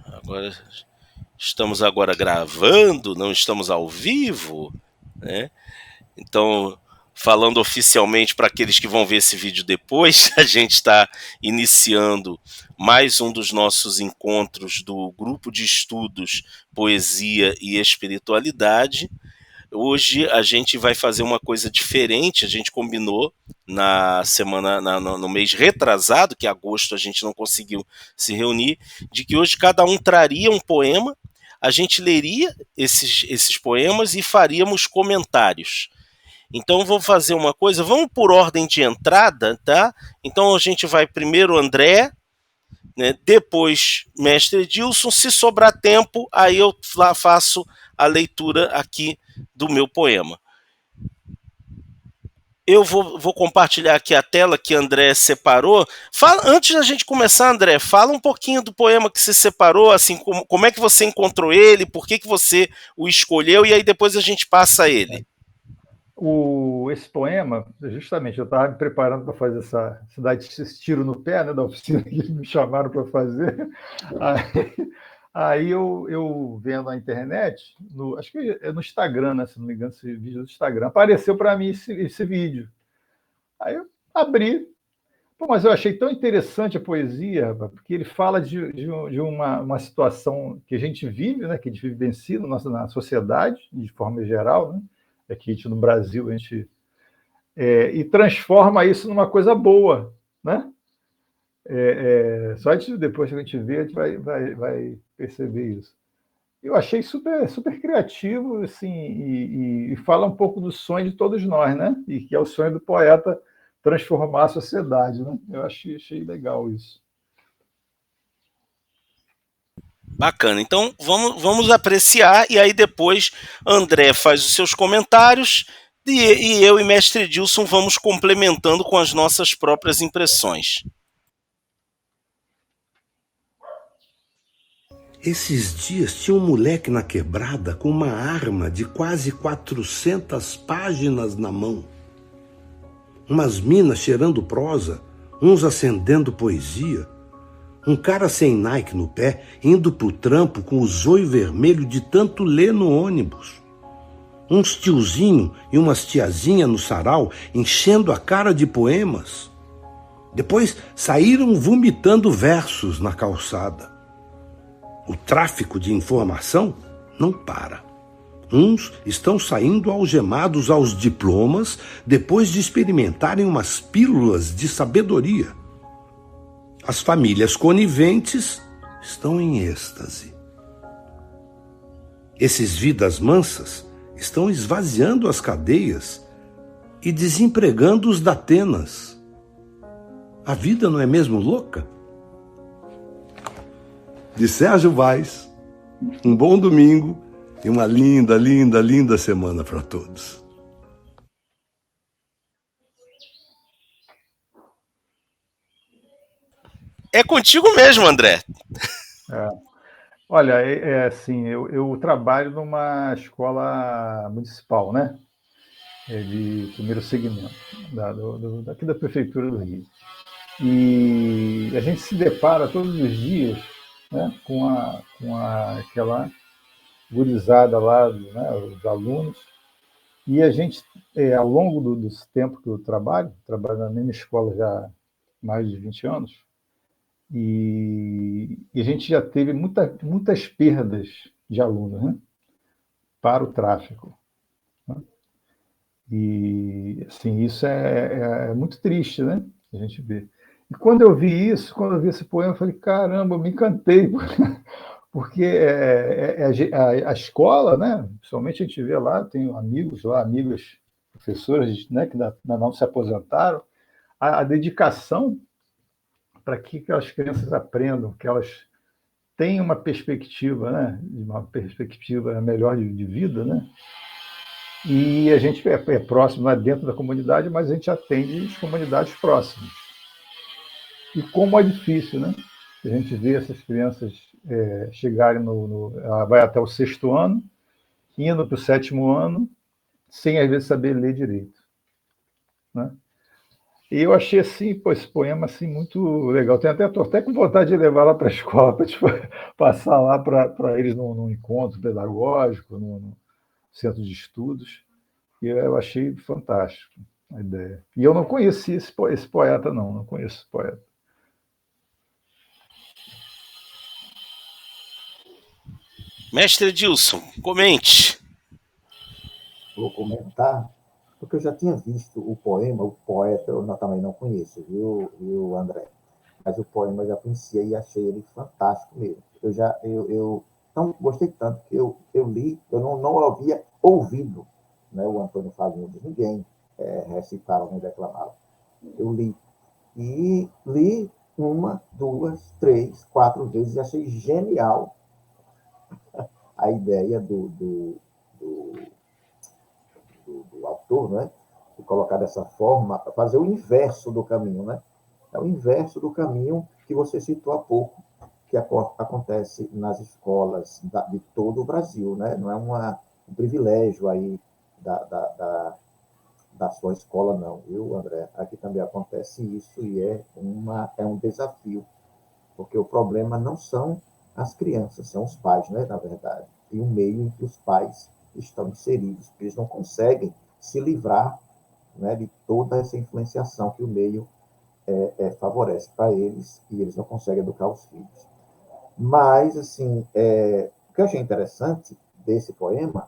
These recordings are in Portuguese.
Agora estamos gravando, não estamos ao vivo, né? Então, falando oficialmente para aqueles que vão ver esse vídeo depois, a gente está iniciando mais um dos nossos encontros do grupo de estudos Poesia e Espiritualidade. Hoje a gente vai fazer uma coisa diferente. A gente combinou na semana, no mês retrasado, que em agosto a gente não conseguiu se reunir, de que hoje cada um traria um poema, a gente leria esses poemas e faríamos comentários. Então vou fazer uma coisa, vamos por ordem de entrada, tá? Então a gente vai primeiro André, né? Depois mestre Edilson, se sobrar tempo, aí eu faço a leitura aqui do meu poema. Eu vou compartilhar aqui a tela que André separou. Antes da gente começar, André, fala um pouquinho do poema que você separou, assim, como é que você encontrou ele, por que você o escolheu, e aí depois a gente passa a ele. Esse poema, justamente, eu estava me preparando para fazer esse tiro no pé, né, da oficina que me chamaram para fazer. Aí eu vendo na internet, acho que é no Instagram, né, se não me engano, esse vídeo do Instagram, apareceu para mim esse vídeo. Aí eu abri. Pô, mas eu achei tão interessante a poesia, porque ele fala de uma situação que a gente vive, né, que a gente vivencia na sociedade, de forma geral, né? Aqui no Brasil, a gente e transforma isso numa coisa boa, né? Só depois que a gente vê, a gente vai perceber isso. Eu achei super criativo, assim, e fala um pouco do sonho de todos nós, né? E que é o sonho do poeta transformar a sociedade, né? Eu achei legal isso. Bacana. Então vamos apreciar, e aí depois André faz os seus comentários e eu e mestre Edilson vamos complementando com as nossas próprias impressões. Esses dias tinha um moleque na quebrada com uma arma de quase 400 páginas na mão. Umas minas cheirando prosa, uns acendendo poesia. Um cara sem Nike no pé, indo pro trampo com o zóio vermelho de tanto ler no ônibus. Uns tiozinho e umas tiazinha no sarau, enchendo a cara de poemas. Depois saíram vomitando versos na calçada. O tráfico de informação não para. Uns estão saindo algemados aos diplomas depois de experimentarem umas pílulas de sabedoria. As famílias coniventes estão em êxtase. Esses vidas mansas estão esvaziando as cadeias e desempregando os datenas. A vida não é mesmo louca? De Sérgio Vaz, um bom domingo e uma linda, linda, linda semana para todos. É contigo mesmo, André. Olha, assim, eu trabalho numa escola municipal, né? De primeiro segmento, daqui da Prefeitura do Rio. E a gente se depara todos os dias, né, com aquela gurizada lá, né, os alunos, e a gente, ao longo dos tempos que eu trabalho na mesma escola já há mais de 20 anos, e a gente já teve muitas perdas de alunos, né, para o tráfico. Né? E, assim, isso é muito triste, né, a gente vê. E quando eu vi esse poema, eu falei, caramba, eu me encantei, porque a escola, né, principalmente a gente vê lá, tenho amigos lá, amigas, professoras, né, que não se aposentaram, a dedicação para que aquelas crianças aprendam, que elas tenham uma perspectiva, né, uma perspectiva melhor de vida, né? E a gente é próximo, não é dentro da comunidade, mas a gente atende as comunidades próximas. E como é difícil, né? A gente vê essas crianças chegarem vai até o 6º ano, indo para o 7º ano, sem às vezes saber ler direito. Né? E eu achei assim, pô, esse poema assim, muito legal. Estou até com vontade de levar lá para a escola, para tipo, passar lá para eles num encontro pedagógico, num centro de estudos. E eu achei fantástico a ideia. E eu não conhecia esse poeta, não conheço esse poeta. Mestre Edilson, comente. Vou comentar, porque eu já tinha visto o poema, o poeta eu também não conheço, viu, André? Mas o poema eu já conhecia e achei ele fantástico mesmo. Eu então, gostei tanto que eu li, eu não havia ouvido, né, o Antônio Fagundes, ninguém recitava nem declamava. Eu li. E li uma, duas, três, quatro vezes e achei genial a ideia do autor, né? De colocar dessa forma, fazer o inverso do caminho, né? É o inverso do caminho que você citou há pouco, que acontece nas escolas de todo o Brasil, né? Não é um privilégio aí da sua escola, não, viu, André? Aqui também acontece isso e é um desafio, porque o problema não são as crianças, são os pais, né, na verdade, e o meio em que os pais estão inseridos, porque eles não conseguem se livrar, né, de toda essa influenciação que o meio favorece para eles e eles não conseguem educar os filhos. Mas, assim, o que eu achei interessante desse poema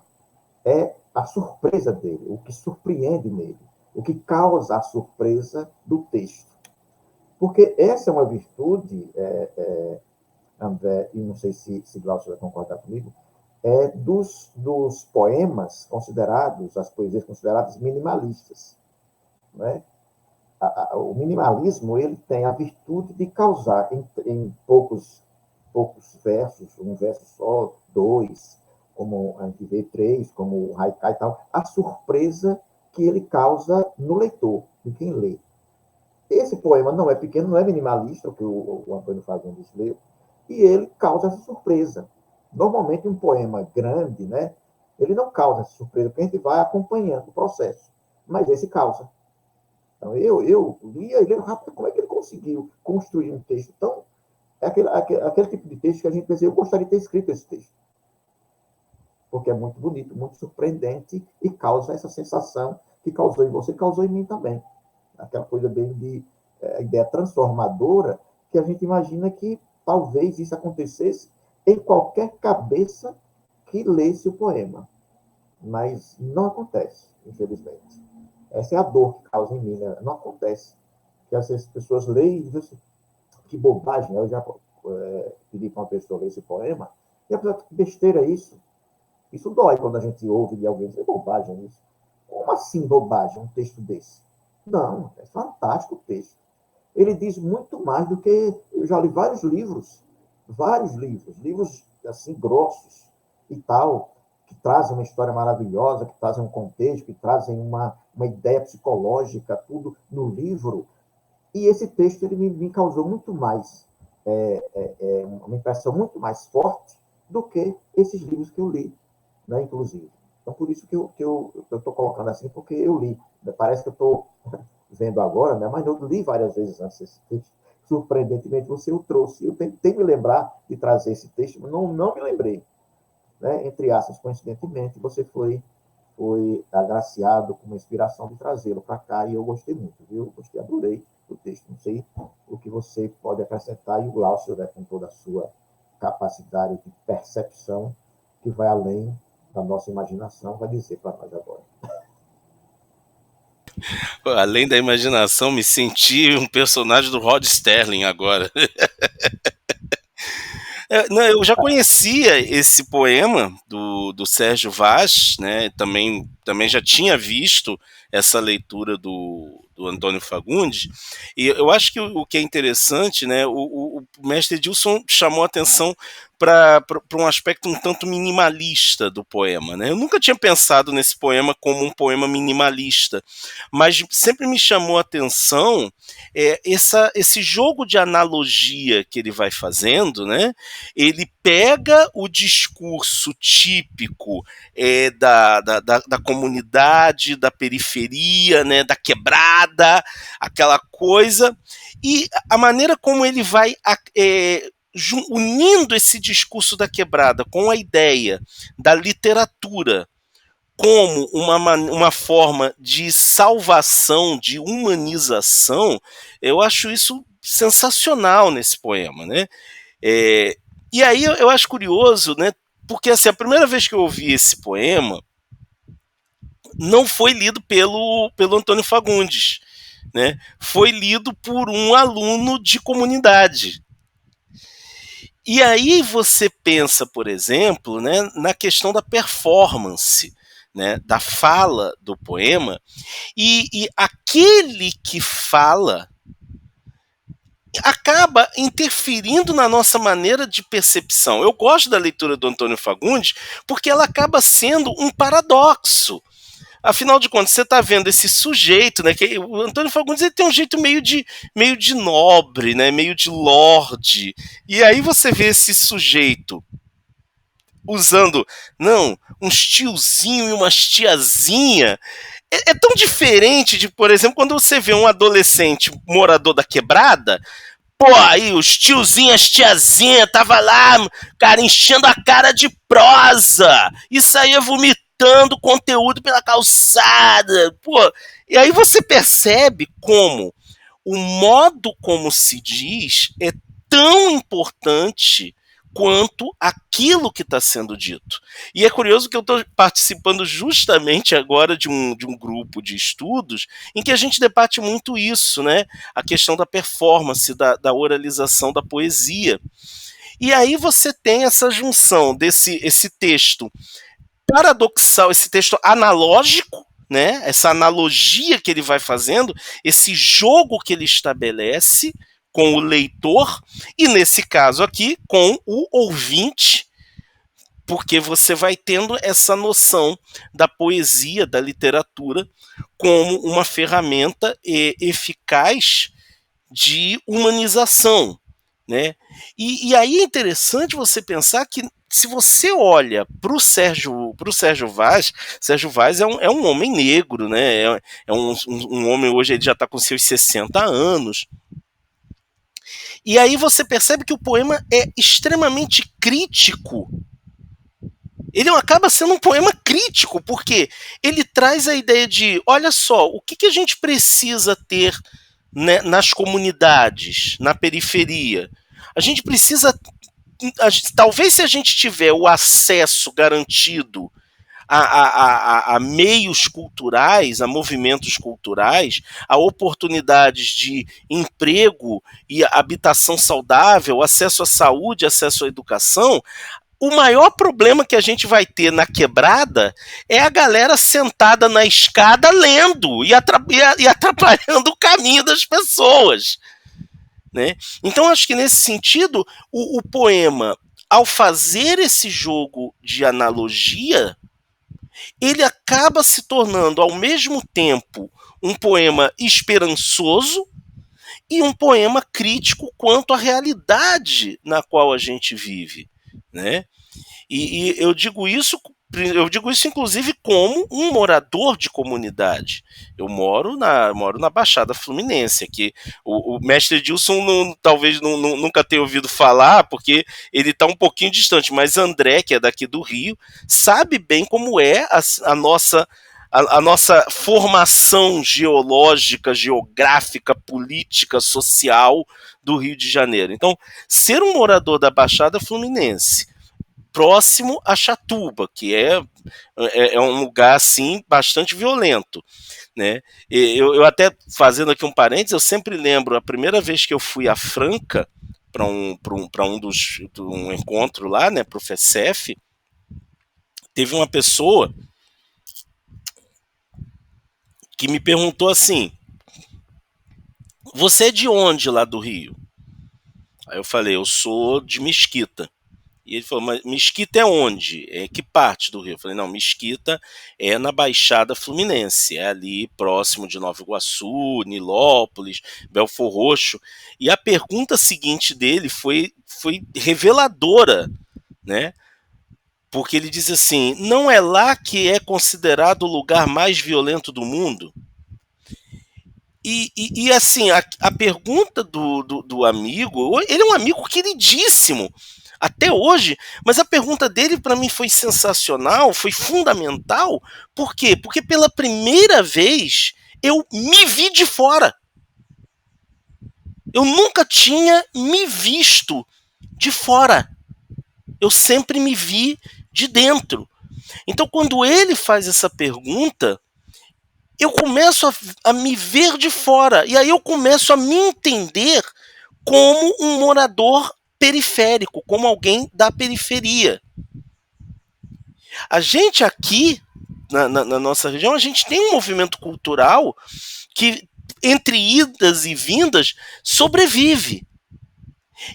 é a surpresa dele, o que surpreende nele, o que causa a surpresa do texto. Porque essa é uma virtude, André, e não sei se Glaucio vai concordar comigo, dos poemas considerados, as poesias consideradas minimalistas. Né? O minimalismo ele tem a virtude de causar em poucos versos, um verso só, dois, como a gente vê três, como o haikai e tal, a surpresa que ele causa no leitor, de quem lê. Esse poema não é pequeno, não é minimalista, o que o Antônio Fagundes leu, e ele causa essa surpresa. Normalmente um poema grande, né, ele não causa essa surpresa, porque a gente vai acompanhando o processo, mas esse causa. Então, eu lia e lembro, rapaz, como é que ele conseguiu construir um texto tão... É aquele tipo de texto que a gente pensa, eu gostaria de ter escrito esse texto. Porque é muito bonito, muito surpreendente e causa essa sensação que causou em você, causou em mim também. Aquela coisa bem de ideia transformadora que a gente imagina que talvez isso acontecesse em qualquer cabeça que lesse o poema. Mas não acontece, infelizmente. Essa é a dor que causa em mim, né? Não acontece. Que as pessoas leem e dizem assim, que bobagem. Eu já pedi para uma pessoa ler esse poema, e a pessoa, que besteira é isso? Isso dói quando a gente ouve de alguém dizer bobagem isso. Como assim bobagem, um texto desse? Não, é fantástico o texto. Ele diz muito mais do que... Eu já li vários livros assim, grossos e tal, que trazem uma história maravilhosa, que trazem um contexto, que trazem uma ideia psicológica, tudo no livro. E esse texto ele me causou muito mais, uma impressão muito mais forte do que esses livros que eu li, né, inclusive. Então, por isso que eu estou colocando assim, porque eu li. Parece que eu estou vendo agora, né, mas eu li várias vezes antes esse texto. Surpreendentemente, você o trouxe. Eu tentei me lembrar de trazer esse texto, mas não me lembrei. Né? Entre aspas, coincidentemente, você foi agraciado com uma inspiração de trazê-lo para cá e eu gostei muito, viu? Gostei, adorei o texto. Não sei o que você pode acrescentar e o Glaucio, né, com toda a sua capacidade de percepção que vai além da nossa imaginação, vai dizer para nós agora. Além da imaginação, me senti um personagem do Rod Sterling agora. Não, eu já conhecia esse poema do Sérgio Vaz, né? Também já tinha visto essa leitura do Antônio Fagundes, e eu acho que o que é interessante, né? O mestre Edilson chamou a atenção para um aspecto um tanto minimalista do poema, né? Eu nunca tinha pensado nesse poema como um poema minimalista, mas sempre me chamou a atenção esse jogo de analogia que ele vai fazendo, né? Ele pega o discurso típico da comunidade, da periferia, né? Da quebrada, aquela coisa, e a maneira como ele vai unindo esse discurso da quebrada com a ideia da literatura como uma forma de salvação, de humanização, eu acho isso sensacional nesse poema, né? E aí eu acho curioso, né? Porque assim, a primeira vez que eu ouvi esse poema não foi lido pelo Antônio Fagundes, né? Foi lido por um aluno de comunidade. E aí você pensa, por exemplo, né, na questão da performance, né, da fala do poema, e aquele que fala acaba interferindo na nossa maneira de percepção. Eu gosto da leitura do Antônio Fagundes porque ela acaba sendo um paradoxo. Afinal de contas, você está vendo esse sujeito, né? Que o Antônio Fagundes ele tem um jeito meio de nobre, né? Meio de lorde. E aí você vê esse sujeito usando, não, uns tiozinho e umas tiazinha. É tão diferente de, por exemplo, quando você vê um adolescente morador da quebrada. Pô, aí os tiozinhos, as tiazinhas, tava lá, cara, enchendo a cara de prosa. Isso aí é vomitando conteúdo pela calçada. Pô, e aí você percebe como o modo como se diz é tão importante quanto aquilo que está sendo dito. E é curioso que eu estou participando justamente agora de um grupo de estudos em que a gente debate muito isso, né? A questão da performance, da oralização da poesia. E aí você tem essa junção esse texto paradoxal, esse texto analógico, né? Essa analogia que ele vai fazendo, esse jogo que ele estabelece com o leitor e, nesse caso aqui, com o ouvinte, porque você vai tendo essa noção da poesia, da literatura, como uma ferramenta eficaz de humanização, né? E aí é interessante você pensar que se você olha para o Sérgio Vaz é um homem negro, né? É um homem, hoje ele já está com seus 60 anos. E aí você percebe que o poema é extremamente crítico. Ele acaba sendo um poema crítico, porque ele traz a ideia de, olha só, o que a gente precisa ter, né, nas comunidades, na periferia? A gente precisa, talvez se a gente tiver o acesso garantido a meios culturais, a movimentos culturais, a oportunidades de emprego e habitação saudável, acesso à saúde, acesso à educação, o maior problema que a gente vai ter na quebrada é a galera sentada na escada lendo e atrapalhando o caminho das pessoas, né? Então, acho que nesse sentido, o poema, ao fazer esse jogo de analogia, ele acaba se tornando, ao mesmo tempo, um poema esperançoso e um poema crítico quanto à realidade na qual a gente vive, né? E eu digo isso inclusive como um morador de comunidade. Eu moro na Baixada Fluminense, que o mestre Edilson talvez nunca tenha ouvido falar, porque ele está um pouquinho distante, mas André, que é daqui do Rio, sabe bem como é a nossa formação geológica, geográfica, política, social do Rio de Janeiro. Então, ser um morador da Baixada Fluminense, próximo a Chatuba, que é um lugar assim bastante violento, né? Eu até, fazendo aqui um parênteses, eu sempre lembro a primeira vez que eu fui a Franca para um encontro lá, né, para o FECEF, teve uma pessoa que me perguntou assim: você é de onde lá do Rio? Aí eu falei: eu sou de Mesquita. E ele falou, mas Mesquita é onde? É que parte do Rio? Eu falei, não, Mesquita é na Baixada Fluminense, é ali próximo de Nova Iguaçu, Nilópolis, Belfor Roxo. E a pergunta seguinte dele foi reveladora, né? Porque ele diz assim, não é lá que é considerado o lugar mais violento do mundo? E assim, a pergunta do amigo, ele é um amigo queridíssimo até hoje, mas a pergunta dele para mim foi sensacional, foi fundamental. Por quê? Porque pela primeira vez eu me vi de fora. Eu nunca tinha me visto de fora. Eu sempre me vi de dentro. Então, quando ele faz essa pergunta, eu começo a me ver de fora. E aí eu começo a me entender como um morador periférico, como alguém da periferia. A gente aqui, na nossa região, a gente tem um movimento cultural que, entre idas e vindas, sobrevive.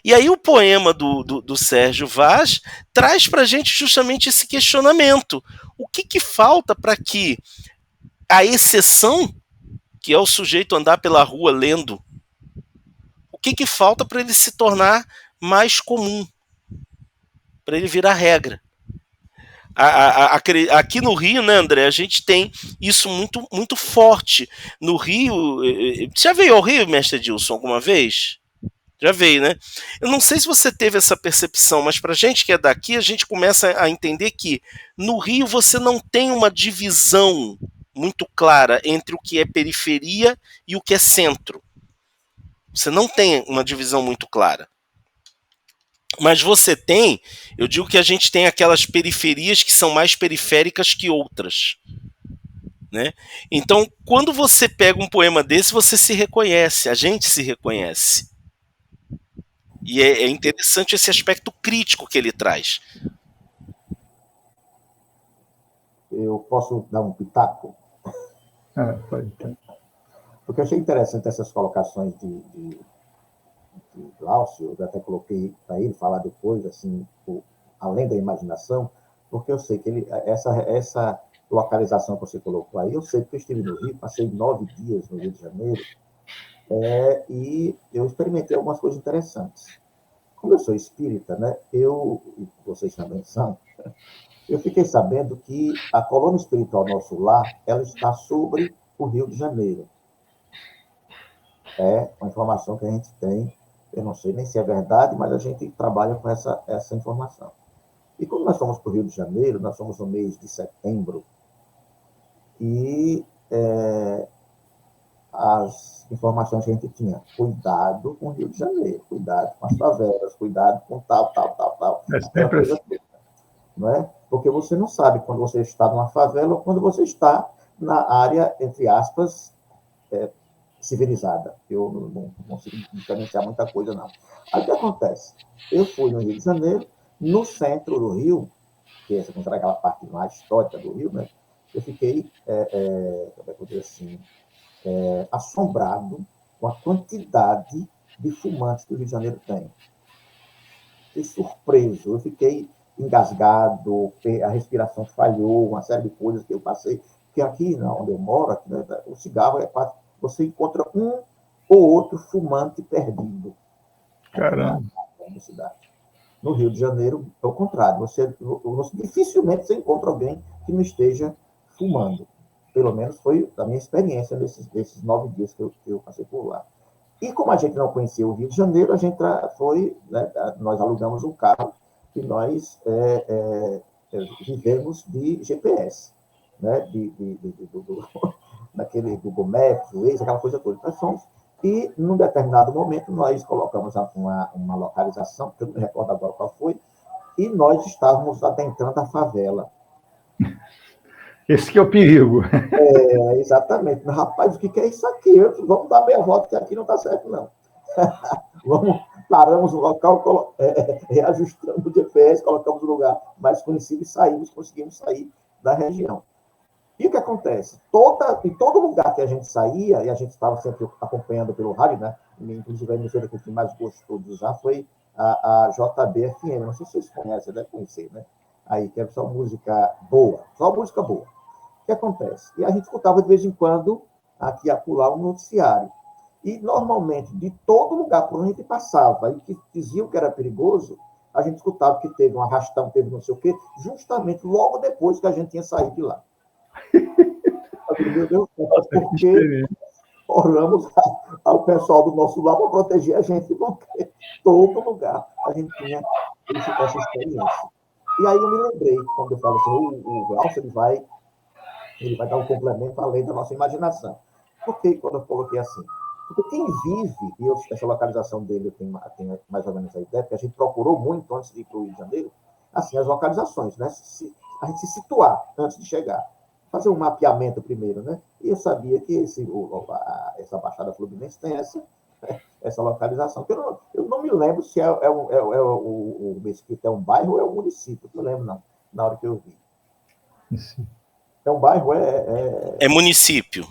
E aí o poema do Sérgio Vaz traz para a gente justamente esse questionamento. O que falta para que a exceção, que é o sujeito andar pela rua lendo, o que falta para ele se tornar mais comum, para ele virar regra? Aqui no Rio, né, André, a gente tem isso muito, muito forte. No Rio, já veio ao Rio, mestre Edilson, alguma vez? Já veio, né? Eu não sei se você teve essa percepção, mas pra gente que é daqui, a gente começa a entender que no Rio você não tem uma divisão muito clara entre o que é periferia e o que é centro. Você não tem uma divisão muito clara. Mas você tem, eu digo que a gente tem aquelas periferias que são mais periféricas que outras. Né? Então, quando você pega um poema desse, você se reconhece, a gente se reconhece. E é interessante esse aspecto crítico que ele traz. Eu posso dar um pitaco? Pode. Porque eu achei interessante essas colocações de Glaucio, eu até coloquei para ele falar depois, assim, além da imaginação, porque eu sei que essa localização que você colocou aí, eu sei que eu estive no Rio, passei 9 dias no Rio de Janeiro, e eu experimentei algumas coisas interessantes. Como eu sou espírita, né, vocês também são, eu fiquei sabendo que a colônia espiritual Nosso Lar, ela está sobre o Rio de Janeiro. É uma informação que a gente tem, eu não sei nem se é verdade, mas a gente trabalha com essa informação. E quando nós fomos para o Rio de Janeiro, nós fomos no mês de setembro, e as informações que a gente tinha, cuidado com o Rio de Janeiro, cuidado com as favelas, cuidado com tal. Aquela coisa toda, não é? Porque você não sabe quando você está numa favela ou quando você está na área, entre aspas, civilizada. Eu não consigo diferenciar muita coisa, não. Aí o que acontece? Eu fui no Rio de Janeiro, no centro do Rio, que é aquela parte mais histórica do Rio, né? Eu fiquei, como é que eu digo assim, assombrado com a quantidade de fumantes que o Rio de Janeiro tem. Fiquei surpreso, eu fiquei engasgado, a respiração falhou, uma série de coisas que eu passei. Porque aqui, onde eu moro, aqui, né, o cigarro é quase... Você encontra um ou outro fumante perdido. Caramba. Na cidade. No Rio de Janeiro, é o contrário. Dificilmente você encontra alguém que não esteja fumando. Pelo menos foi a minha experiência nesses 9 dias que eu passei por lá. E como a gente não conhecia o Rio de Janeiro, a gente foi, né, nós alugamos um carro e nós vivemos de GPS, né, daquele Google Maps, Waze, aquela coisa toda. Nós fomos, e num determinado momento nós colocamos uma localização, que eu não me recordo agora qual foi, e nós estávamos adentrando a favela. Esse que é o perigo. Exatamente. Rapaz, o que é isso aqui? Vamos dar meia volta, que aqui não está certo, não. Paramos no local, reajustamos o GPS, colocamos o lugar mais conhecido e conseguimos sair da região. E o que acontece? Em todo lugar que a gente saía, e a gente estava sempre acompanhando pelo rádio, né? Inclusive a emissora que eu mais gostou de usar foi a JB-FM, não sei se vocês conhecem, deve conhecer, né? Aí, que é só música boa, só música boa. O que acontece? E a gente escutava de vez em quando, aqui e acolá, um noticiário. E, normalmente, de todo lugar por onde a gente passava, e que diziam que era perigoso, a gente escutava que teve um arrastão, teve não sei o quê, justamente logo depois que a gente tinha saído de lá. Meu Deus, porque oramos ao pessoal do nosso lado para proteger a gente, porque todo lugar a gente tinha essa experiência. E aí eu me lembrei, quando eu falo assim, o Glaucio, ele vai dar um complemento além da nossa imaginação. Por que quando eu coloquei assim? Porque quem vive, e essa localização dele eu tenho mais ou menos a ideia, porque a gente procurou muito antes de ir para o Rio de Janeiro, assim, as localizações, né? A gente se situar antes de chegar. Fazer um mapeamento primeiro, né? E eu sabia que essa Baixada Fluminense tem essa localização. Eu não me lembro se o Mesquita é um bairro ou é um município, não lembro, não, na hora que eu vi. Sim. É um bairro, É município.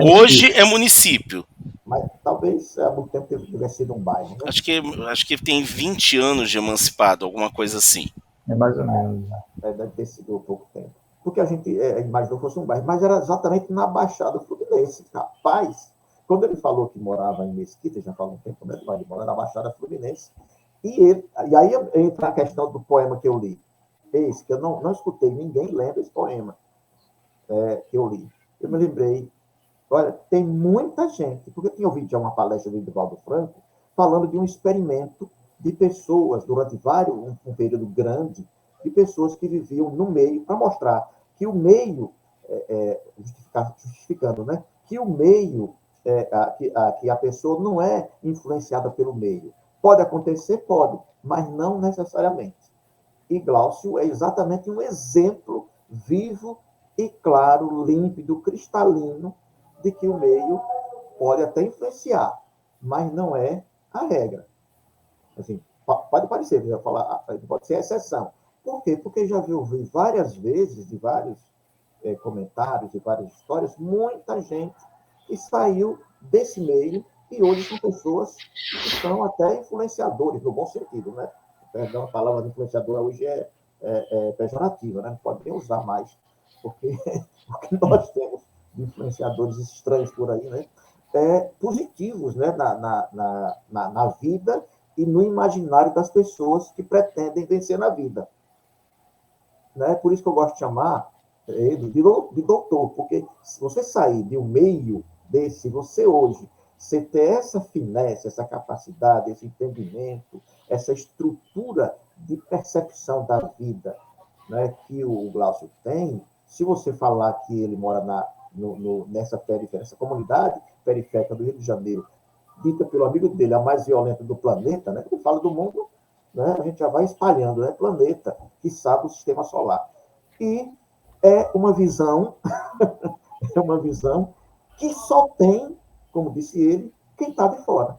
Hoje é município. Mas talvez há muito tempo tivesse sido um bairro, né? Acho que tem 20 anos de emancipado, alguma coisa assim. É mais ou menos. Deve ter sido há pouco tempo. Porque a gente imaginou que fosse um bairro, mas era exatamente na Baixada Fluminense. Rapaz, quando ele falou que morava em Mesquita, já falou um tempo, né? Ele mora na Baixada Fluminense. E aí entra a questão do poema que eu li. Esse, que eu não escutei, ninguém lembra esse poema que eu li. Eu me lembrei, olha, tem muita gente, porque eu tinha ouvido já uma palestra do Divaldo Franco, falando de um experimento de pessoas, durante um período grande, de pessoas que viviam no meio, para mostrar que o meio, justificando, né? Que o meio, que a pessoa não é influenciada pelo meio. Pode acontecer? Pode, mas não necessariamente. E Glaucio é exatamente um exemplo vivo e claro, límpido, cristalino, de que o meio pode até influenciar, mas não é a regra. Assim, pode parecer, pode ser a exceção. Por quê? Porque já ouvi várias vezes, de vários comentários, de várias histórias, muita gente que saiu desse meio e hoje são pessoas que são até influenciadores, no bom sentido, né? Perdão, a palavra de influenciador hoje é pejorativa, né? Não pode nem usar mais, porque nós temos de influenciadores estranhos por aí, né? Positivos, né? na vida e no imaginário das pessoas que pretendem vencer na vida. Né? Por isso que eu gosto de chamar ele de doutor, porque se você sair de um meio desse, você hoje, você ter essa finesse, essa capacidade, esse entendimento, essa estrutura de percepção da vida, né, que o Glaucio tem, se você falar que ele mora nessa periferia, nessa comunidade periférica do Rio de Janeiro, dita pelo amigo dele, a mais violenta do planeta, né? Ele fala do mundo, né? A gente já vai espalhando, né? Planeta, que sabe o sistema solar. E é uma visão que só tem, como disse ele, quem está de fora.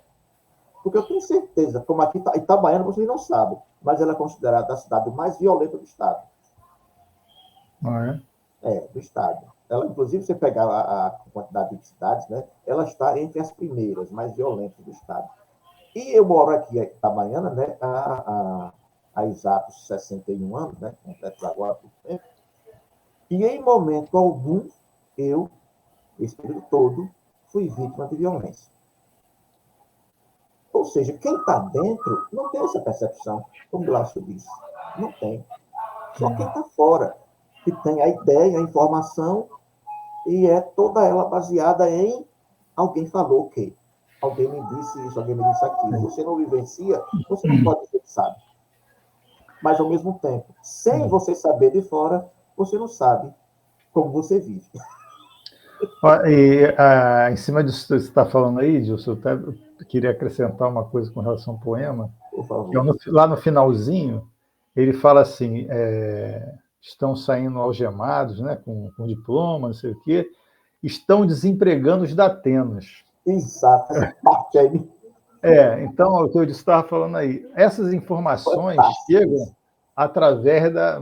Porque eu tenho certeza, como aqui Itabaiana, vocês não sabem, mas ela é considerada a cidade mais violenta do estado. Ah, do estado. Ela, inclusive, você pegar a quantidade de cidades, né? Ela está entre as primeiras mais violentas do estado. E eu moro aqui em Itabaiana, né? Há exatos 61 anos, né? Completo agora por tempo. E em momento algum, esse período todo, fui vítima de violência. Ou seja, quem está dentro não tem essa percepção, como o Glaucio disse. Não tem. Só quem está fora, que tem a ideia, a informação, e é toda ela baseada em alguém falou o quê? Alguém me disse isso, alguém me disse aquilo. Você não vivencia, você não pode dizer que sabe. Mas, ao mesmo tempo, sem você saber de fora, você não sabe como você vive. E em cima disso que você está falando aí, Gilson, eu queria acrescentar uma coisa com relação ao poema. Por favor. Lá no finalzinho, ele fala assim, estão saindo algemados, né, com diploma, não sei o quê, estão desempregando os da Atenas. Exato, essa parte aí. Então, o que eu estava falando aí, essas informações chegam através a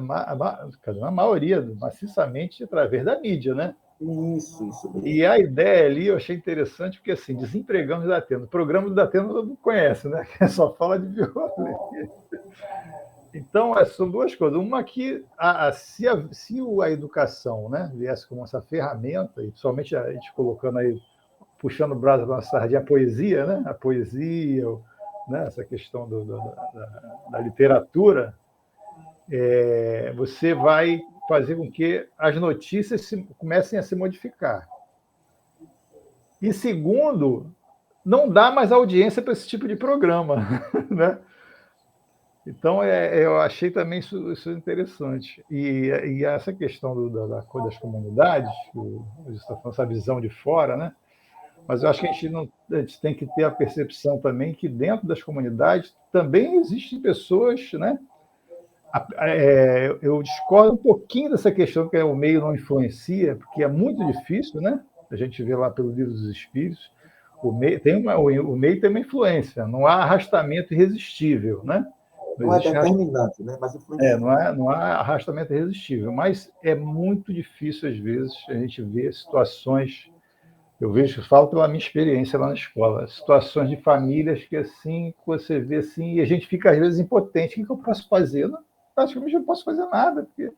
maioria, maciçamente, através da mídia, né? Isso mesmo. E a ideia ali eu achei interessante, porque assim, desempregamos da Datena. O programa do Datena todo mundo conhece, né? Que só fala de violência. Então, são duas coisas. Uma que, se a educação, né, viesse como essa ferramenta, e principalmente a gente colocando aí, puxando o braço da sardinha, a poesia, né? A poesia, né, essa questão da literatura, você vai fazer com que as notícias comecem a se modificar. E segundo, não dá mais audiência para esse tipo de programa, né? Então, eu achei também isso interessante. E essa questão das comunidades, a gente está falando essa visão de fora, né? Mas eu acho que a gente tem que ter a percepção também que dentro das comunidades também existem pessoas, né? Eu discordo um pouquinho dessa questão que o meio não influencia, porque é muito difícil, né? A gente vê lá pelo Livro dos Espíritos, o meio tem uma influência, não há arrastamento irresistível, né? Não é determinante, né? Mas influencia. Não há arrastamento irresistível, mas é muito difícil, às vezes, a gente ver situações. Eu falo pela minha experiência lá na escola, situações de famílias que assim, você vê assim, e a gente fica, às vezes, impotente. O que eu posso fazer? Não, praticamente não posso fazer nada, porque a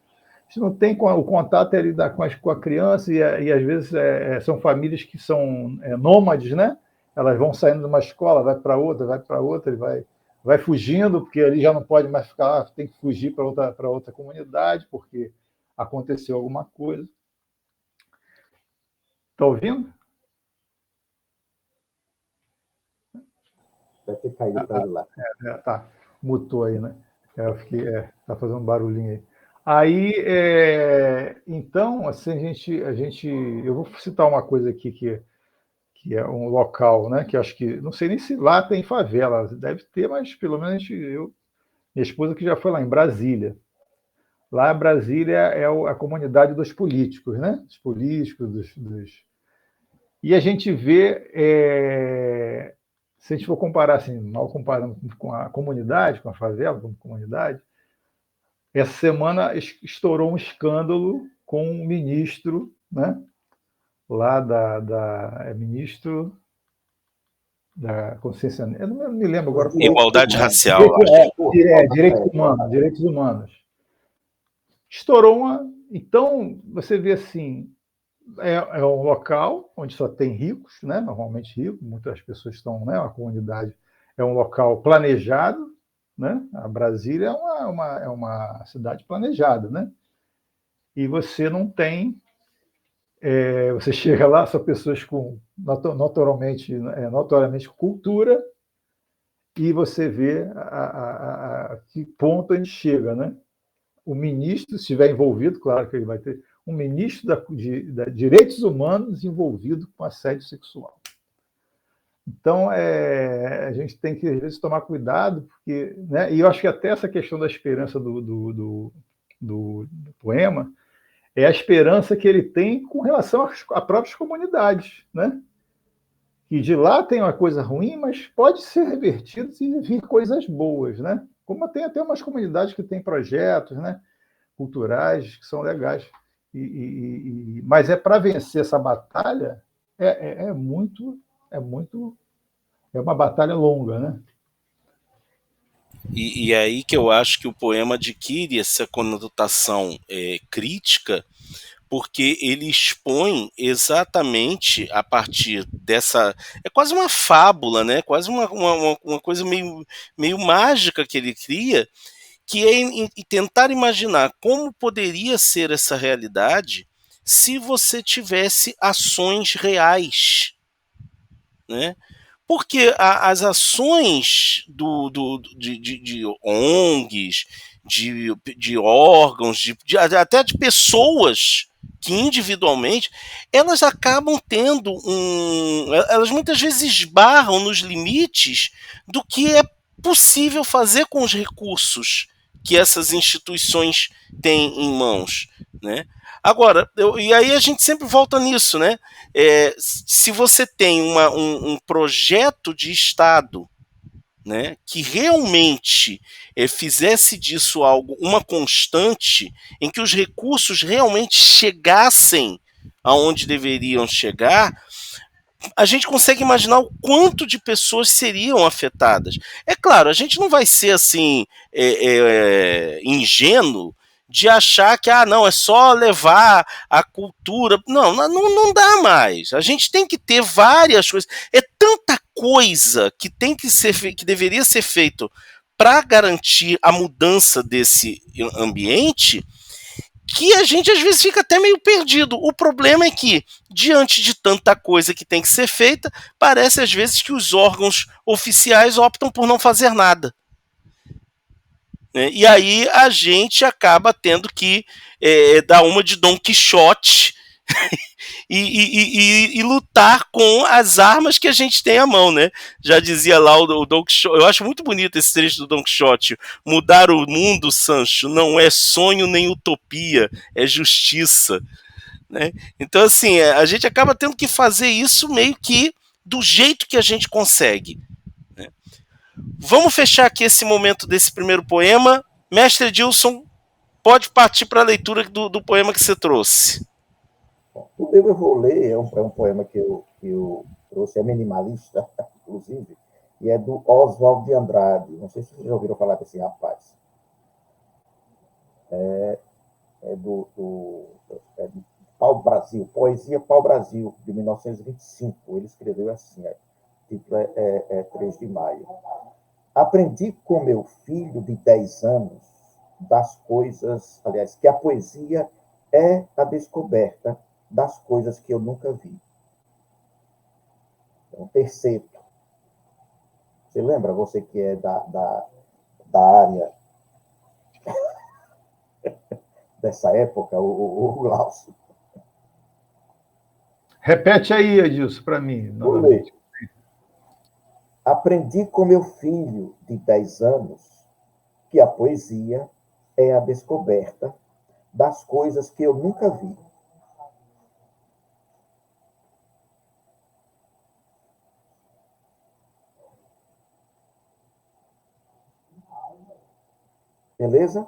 gente não tem o contato ali com a criança, e às vezes são famílias que são nômades, né? Elas vão saindo de uma escola, vai para outra, e vai fugindo, porque ali já não pode mais ficar lá, tem que fugir para outra comunidade, porque aconteceu alguma coisa. Está ouvindo? Vai ter caído para ele lá. Tá, mutou aí, né? Eu fiquei, tá fazendo um barulhinho aí. Aí, então, assim, eu vou citar uma coisa aqui que é um local, né? Que acho que, não sei nem se lá tem favela, deve ter, mas pelo menos minha esposa que já foi lá em Brasília. Lá em Brasília é a comunidade dos políticos, né? Dos políticos, E a gente vê, se a gente for comparar assim, mal comparando com a comunidade, com a favela, com a comunidade, essa semana estourou um escândalo com um ministro, né? Lá ministro da consciência, eu não me lembro agora. Igualdade racial. Direitos humanos. Estourou Então, você vê assim, é um local onde só tem ricos, né? Normalmente ricos, muitas pessoas estão, né? A comunidade é um local planejado, né? A Brasília é uma cidade planejada, né? E você não tem, você chega lá, são pessoas com notoriamente cultura, e você vê a que ponto a gente chega, né? O ministro, se estiver envolvido, claro que ele vai ter, um ministro de Direitos Humanos envolvido com assédio sexual. Então, a gente tem que, às vezes, tomar cuidado, porque, né, e eu acho que até essa questão da esperança do poema é a esperança que ele tem com relação a próprias comunidades, né? Que de lá tem uma coisa ruim, mas pode ser revertido e vir coisas boas, né? Como tem até umas comunidades que têm projetos, né, culturais que são legais. Mas para vencer essa batalha é uma batalha longa, né? E aí que eu acho que o poema adquire essa conotação crítica, porque ele expõe exatamente a partir dessa... É quase uma fábula, né? Quase uma coisa meio mágica que ele cria, que é em tentar imaginar como poderia ser essa realidade se você tivesse ações reais, né? Porque as ações de ONGs, de órgãos, até de pessoas que individualmente, elas acabam tendo elas muitas vezes esbarram nos limites do que é possível fazer com os recursos que essas instituições têm em mãos, né? Agora, e aí a gente sempre volta nisso, né? Se você tem um projeto de Estado, né, que realmente fizesse disso uma constante, em que os recursos realmente chegassem aonde deveriam chegar, a gente consegue imaginar o quanto de pessoas seriam afetadas. É claro, a gente não vai ser assim ingênuo de achar que não, é só levar a cultura. Não dá mais. A gente tem que ter várias coisas. É tanta coisa que tem que ser que deveria ser feito para garantir a mudança desse ambiente, que a gente às vezes fica até meio perdido. O problema é que, diante de tanta coisa que tem que ser feita, parece às vezes que os órgãos oficiais optam por não fazer nada. E aí a gente acaba tendo que dar uma de Dom Quixote e lutar com as armas que a gente tem à mão, né? Já dizia lá o Dom Quixote. Eu acho muito bonito esse trecho do Dom Quixote. Mudar o mundo, Sancho, não é sonho nem utopia, é justiça. Né? Então, assim, a gente acaba tendo que fazer isso meio que do jeito que a gente consegue. Né? Vamos fechar aqui esse momento desse primeiro poema. Mestre Edilson, pode partir para a leitura do poema que você trouxe. Bom, o que eu vou ler é um poema que eu trouxe, é minimalista, inclusive, e é do Oswald de Andrade. Não sei se vocês já ouviram falar desse rapaz. É do Pau Brasil, Poesia Pau Brasil, de 1925. Ele escreveu assim, o título é 3 de maio. Aprendi com meu filho de 10 anos das coisas, aliás, que a poesia é a descoberta das coisas que eu nunca vi. Então, terceiro. Você lembra, você que é da área dessa época, o Glaucio? Repete aí, Edilson, para mim, novamente. Aprendi com meu filho de 10 anos que a poesia é a descoberta das coisas que eu nunca vi. Beleza?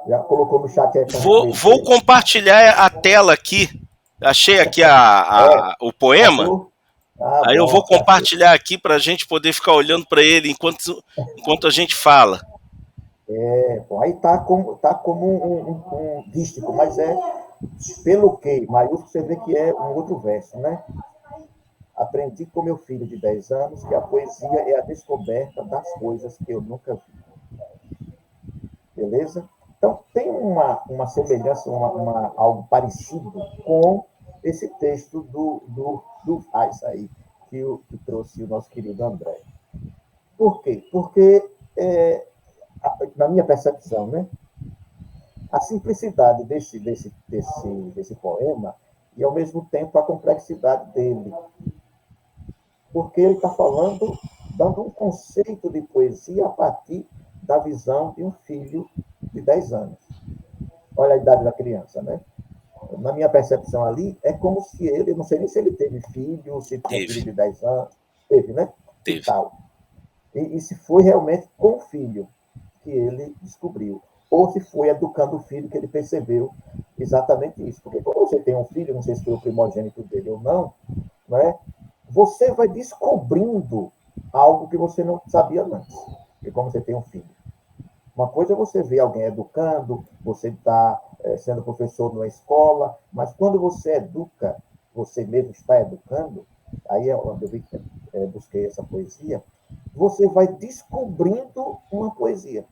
Já colocou no chat aí. Vou compartilhar a tela aqui. Achei aqui o poema. Aí eu vou compartilhar aqui para a gente poder ficar olhando para ele enquanto a gente fala. Bom, aí tá como um dístico, mas pelo que, maiúsculo, você vê que é um outro verso, né? Aprendi com meu filho de 10 anos que a poesia é a descoberta das coisas que eu nunca vi. Beleza? Então, tem uma semelhança, algo parecido com esse texto do Reis aí, que trouxe o nosso querido André. Por quê? Porque, na minha percepção, né, a simplicidade desse poema e, ao mesmo tempo, a complexidade dele. Porque ele está falando, dando um conceito de poesia a partir da visão de um filho de 10 anos. Olha a idade da criança, né? Na minha percepção ali, é como se ele, não sei nem se ele teve filho, se tinha filho de 10 anos, teve, né? Teve. E tal. E se foi realmente com o filho que ele descobriu, ou se foi educando o filho que ele percebeu exatamente isso. Porque quando você tem um filho, não sei se foi o primogênito dele ou não, né? Você vai descobrindo algo que você não sabia antes, de como você tem um filho. Uma coisa é você ver alguém educando, você está sendo professor numa escola, mas quando você educa, você mesmo está educando, aí é onde eu busquei essa poesia, você vai descobrindo uma poesia,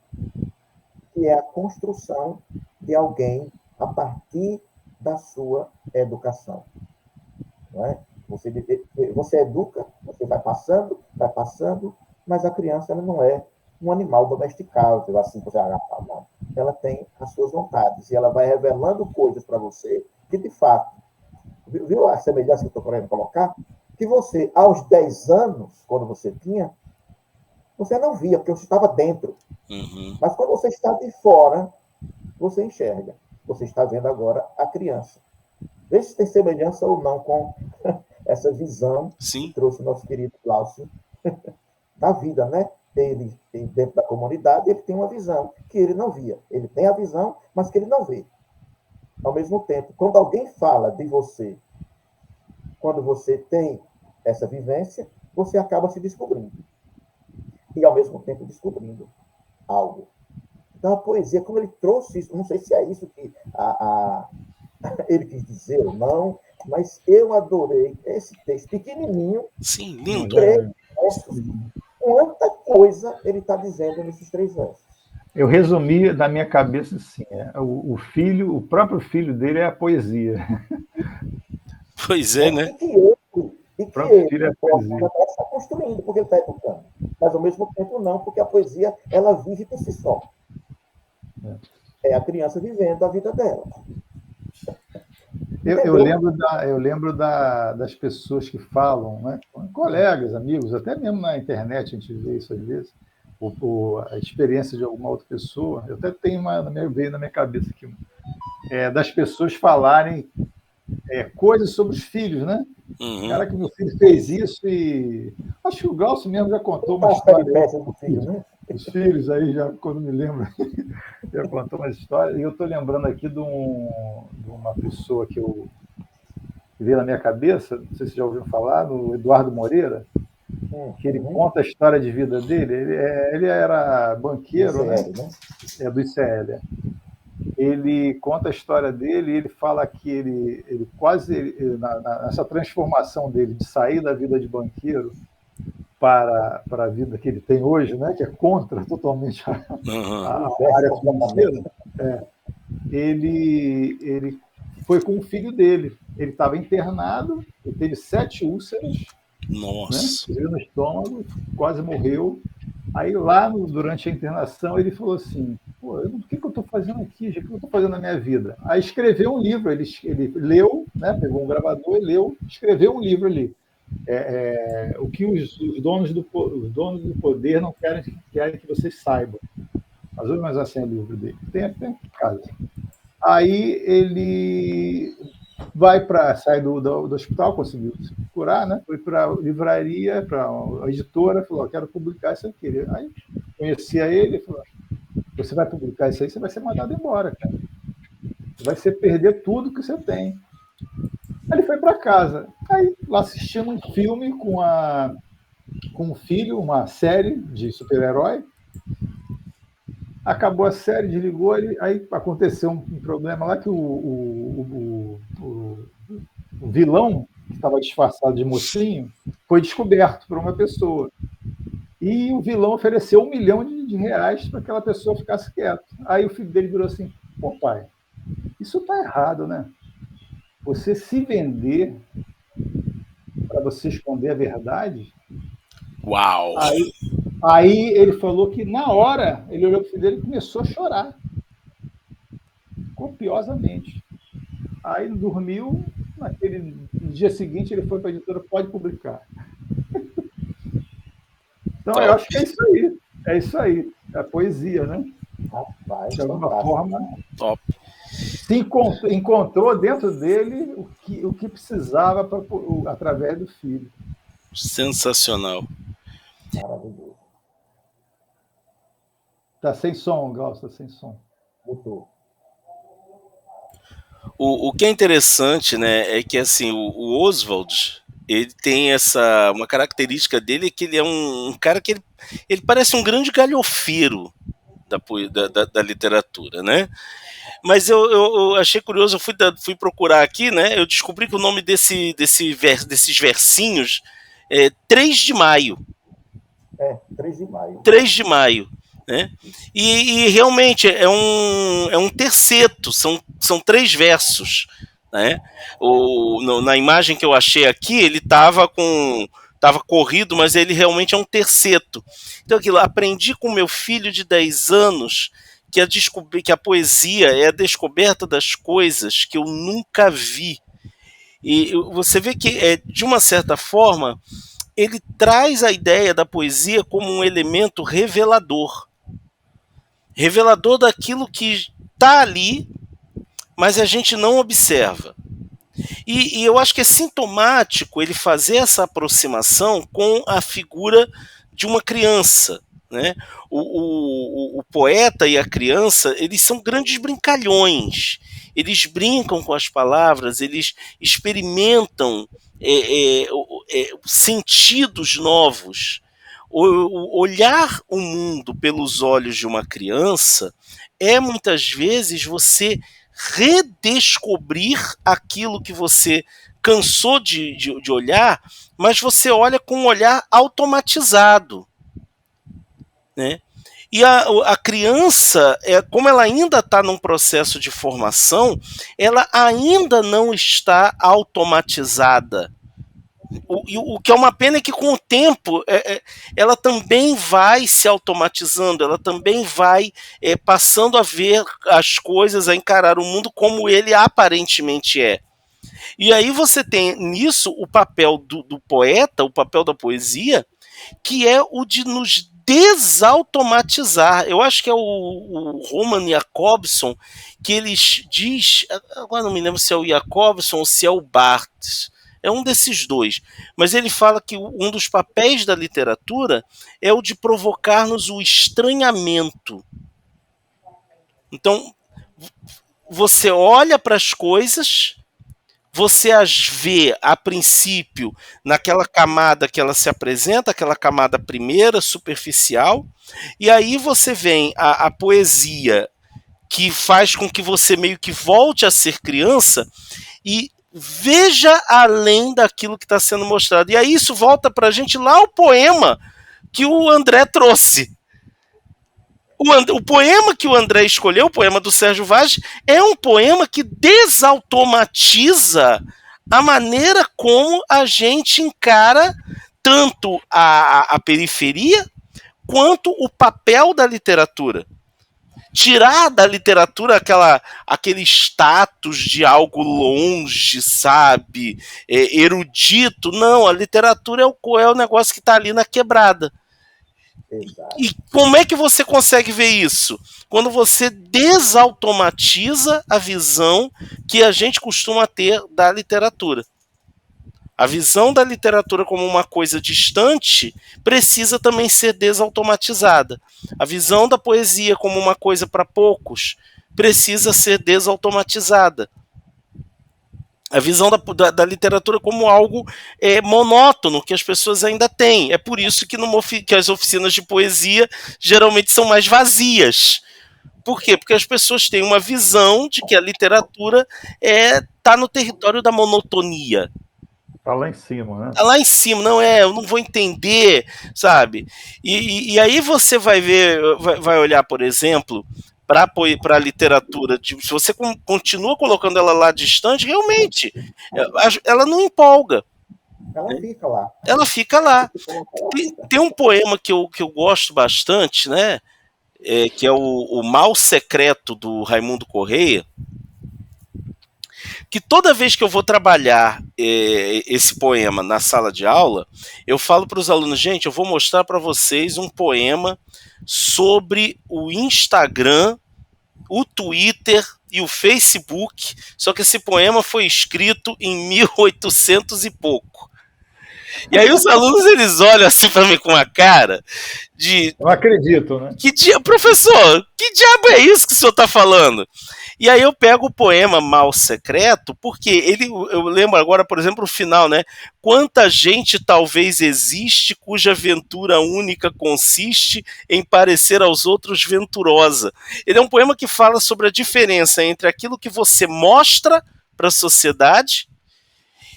que é a construção de alguém a partir da sua educação. Não é? Você educa, você vai passando, mas a criança ela não é um animal domesticável, assim que você não. Ela tem as suas vontades e ela vai revelando coisas para você que, de fato, viu a semelhança que eu estou querendo colocar? Que você, aos 10 anos, quando você tinha, você não via, porque você estava dentro. Uhum. Mas quando você está de fora, você enxerga. Você está vendo agora a criança. Vê se tem semelhança ou não com essa visão Sim. que trouxe o nosso querido Glaucio da vida, né? Ele, dentro da comunidade, ele tem uma visão que ele não via. Ele tem a visão, mas que ele não vê. Ao mesmo tempo, quando alguém fala de você, quando você tem essa vivência, você acaba se descobrindo. E, ao mesmo tempo, descobrindo algo. Então, a poesia, como ele trouxe isso, não sei se é isso que ele quis dizer ou não, mas eu adorei esse texto pequenininho. Sim, lindo. 3 versos. Quanta coisa ele está dizendo nesses 3 versos. Eu resumi da minha cabeça assim: o próprio filho dele é a poesia. Pois é, né? E que ele está construindo, porque ele está educando. Mas, ao mesmo tempo, não, porque a poesia, ela vive por si só. É a criança vivendo a vida dela. Eu lembro das pessoas que falam, né? Colegas, amigos, até mesmo na internet a gente vê isso às vezes, a experiência de alguma outra pessoa. Eu até tenho veio na minha cabeça aqui, das pessoas falarem coisas sobre os filhos, né? Uhum. Cara, que meu filho fez isso e... Acho que o Glaucio mesmo já contou uma história. Do filho, né? Os filhos aí, já quando me lembro, já contou uma história. E eu estou lembrando aqui de uma pessoa que veio na minha cabeça, não sei se já ouviu falar, do Eduardo Moreira, que ele conta a história de vida dele. Ele era banqueiro, ICL, né? Do ICL. Ele conta a história dele e ele fala que ele quase, nessa transformação dele de sair da vida de banqueiro para a vida que ele tem hoje, né, que é contra totalmente a área financeira, ele foi com o filho dele. Ele estava internado, ele teve 7 úlceras, nossa, né, no estômago, quase morreu. Aí lá, durante a internação, ele falou assim: pô, o que eu estou fazendo aqui, gente? O que eu estou fazendo na minha vida? Aí escreveu um livro, ele leu, né, pegou um gravador e leu, escreveu um livro ali. O que os donos do poder não querem que vocês saibam. Mais ou menos assim é o livro dele. Tem até em casa. Aí ele sai do hospital, conseguiu se curar, né? Foi para a livraria, para a editora, falou: quero publicar isso aqui. Aí conhecia ele e falou: você vai publicar isso aí, você vai ser mandado embora, cara. Você vai perder tudo que você tem. Aí ele foi para casa. Aí, lá assistindo um filme com o filho, uma série de super-herói. Acabou a série, desligou, aí aconteceu um problema lá que o vilão, que estava disfarçado de mocinho, foi descoberto por uma pessoa. E o vilão ofereceu R$1 milhão para aquela pessoa ficasse quieta. Aí o filho dele virou assim: pô, pai, isso está errado, né? Você se vender para você esconder a verdade. Uau! Aí ele falou que, na hora, ele olhou para o filho dele e começou a chorar. Copiosamente. Aí ele dormiu, no dia seguinte ele foi para a editora: pode publicar. Então, top. Eu acho que é isso aí. É isso aí. É a poesia, né? Rapaz, de alguma forma, top. Se encontrou dentro dele o que precisava através do filho. Sensacional. Maravilhoso. Tá sem som, Glaucio, tá sem som. Mudou. O que é interessante, né, é que assim, o Oswald, ele tem uma característica dele, que ele é um cara que ele parece um grande galhofeiro da literatura, né? Mas eu achei curioso, eu fui procurar aqui, né? Eu descobri que o nome desses versinhos é 3 de maio. 3 de maio. 3 de maio. Né? E realmente é um terceto, são 3 versos. Né? Na imagem que eu achei aqui, ele estava corrido, mas ele realmente é um terceto. Então, aquilo, aprendi com meu filho de 10 anos que a poesia é a descoberta das coisas que eu nunca vi. E você vê que, de uma certa forma, ele traz a ideia da poesia como um elemento revelador. Revelador daquilo que está ali, mas a gente não observa. E eu acho que é sintomático ele fazer essa aproximação com a figura de uma criança. Né? O poeta e a criança, eles são grandes brincalhões. eles brincam com as palavras, eles experimentam sentidos novos. Olhar o mundo pelos olhos de uma criança é muitas vezes você redescobrir aquilo que você cansou de olhar, mas você olha com um olhar automatizado, né? E a criança, como ela ainda está num processo de formação, ela ainda não está automatizada. O que é uma pena é que com o tempo ela também vai se automatizando, ela também vai passando a ver as coisas, a encarar o mundo como ele aparentemente é. E aí você tem nisso o papel do poeta, o papel da poesia, que é o de nos desautomatizar. Eu acho que é o Roman Jakobson que ele diz, agora não me lembro se é o Jakobson ou se é o Barthes, é um desses dois, mas ele fala que um dos papéis da literatura é o de provocar-nos o estranhamento. Então, você olha para as coisas, você as vê, a princípio, naquela camada que ela se apresenta, aquela camada primeira, superficial, e aí você vem a poesia, que faz com que você meio que volte a ser criança e veja além daquilo que está sendo mostrado. E aí isso volta para a gente lá o poema que o André trouxe. O poema que o André escolheu, o poema do Sérgio Vaz, é um poema que desautomatiza a maneira como a gente encara tanto a periferia quanto o papel da literatura. Tirar da literatura aquele status de algo longe, sabe? Erudito. Não, a literatura é o negócio que está ali na quebrada. Exato. E como é que você consegue ver isso? Quando você desautomatiza a visão que a gente costuma ter da literatura. A visão da literatura como uma coisa distante precisa também ser desautomatizada. A visão da poesia como uma coisa para poucos precisa ser desautomatizada. A visão da literatura como algo monótono, que as pessoas ainda têm. É por isso que as oficinas de poesia geralmente são mais vazias. Por quê? Porque as pessoas têm uma visão de que a literatura está no território da monotonia. Está lá em cima, né? Está lá em cima, eu não vou entender, sabe? E aí você vai ver, vai olhar, por exemplo, para a literatura, se você continua colocando ela lá distante, realmente, ela não empolga. Ela fica lá. Ela fica lá. Tem um poema que eu gosto bastante, né? Que é o Mal Secreto, do Raimundo Correia, que toda vez que eu vou trabalhar esse poema na sala de aula, eu falo para os alunos, gente, eu vou mostrar para vocês um poema sobre o Instagram, o Twitter e o Facebook, só que esse poema foi escrito em 1800 e pouco. E aí os alunos, eles olham assim para mim com uma cara de... Não acredito, né? Professor, que diabo é isso que o senhor está falando? E aí eu pego o poema Mal Secreto, porque eu lembro agora, por exemplo, o final, né? Quanta gente talvez existe cuja aventura única consiste em parecer aos outros venturosa. Ele é um poema que fala sobre a diferença entre aquilo que você mostra para a sociedade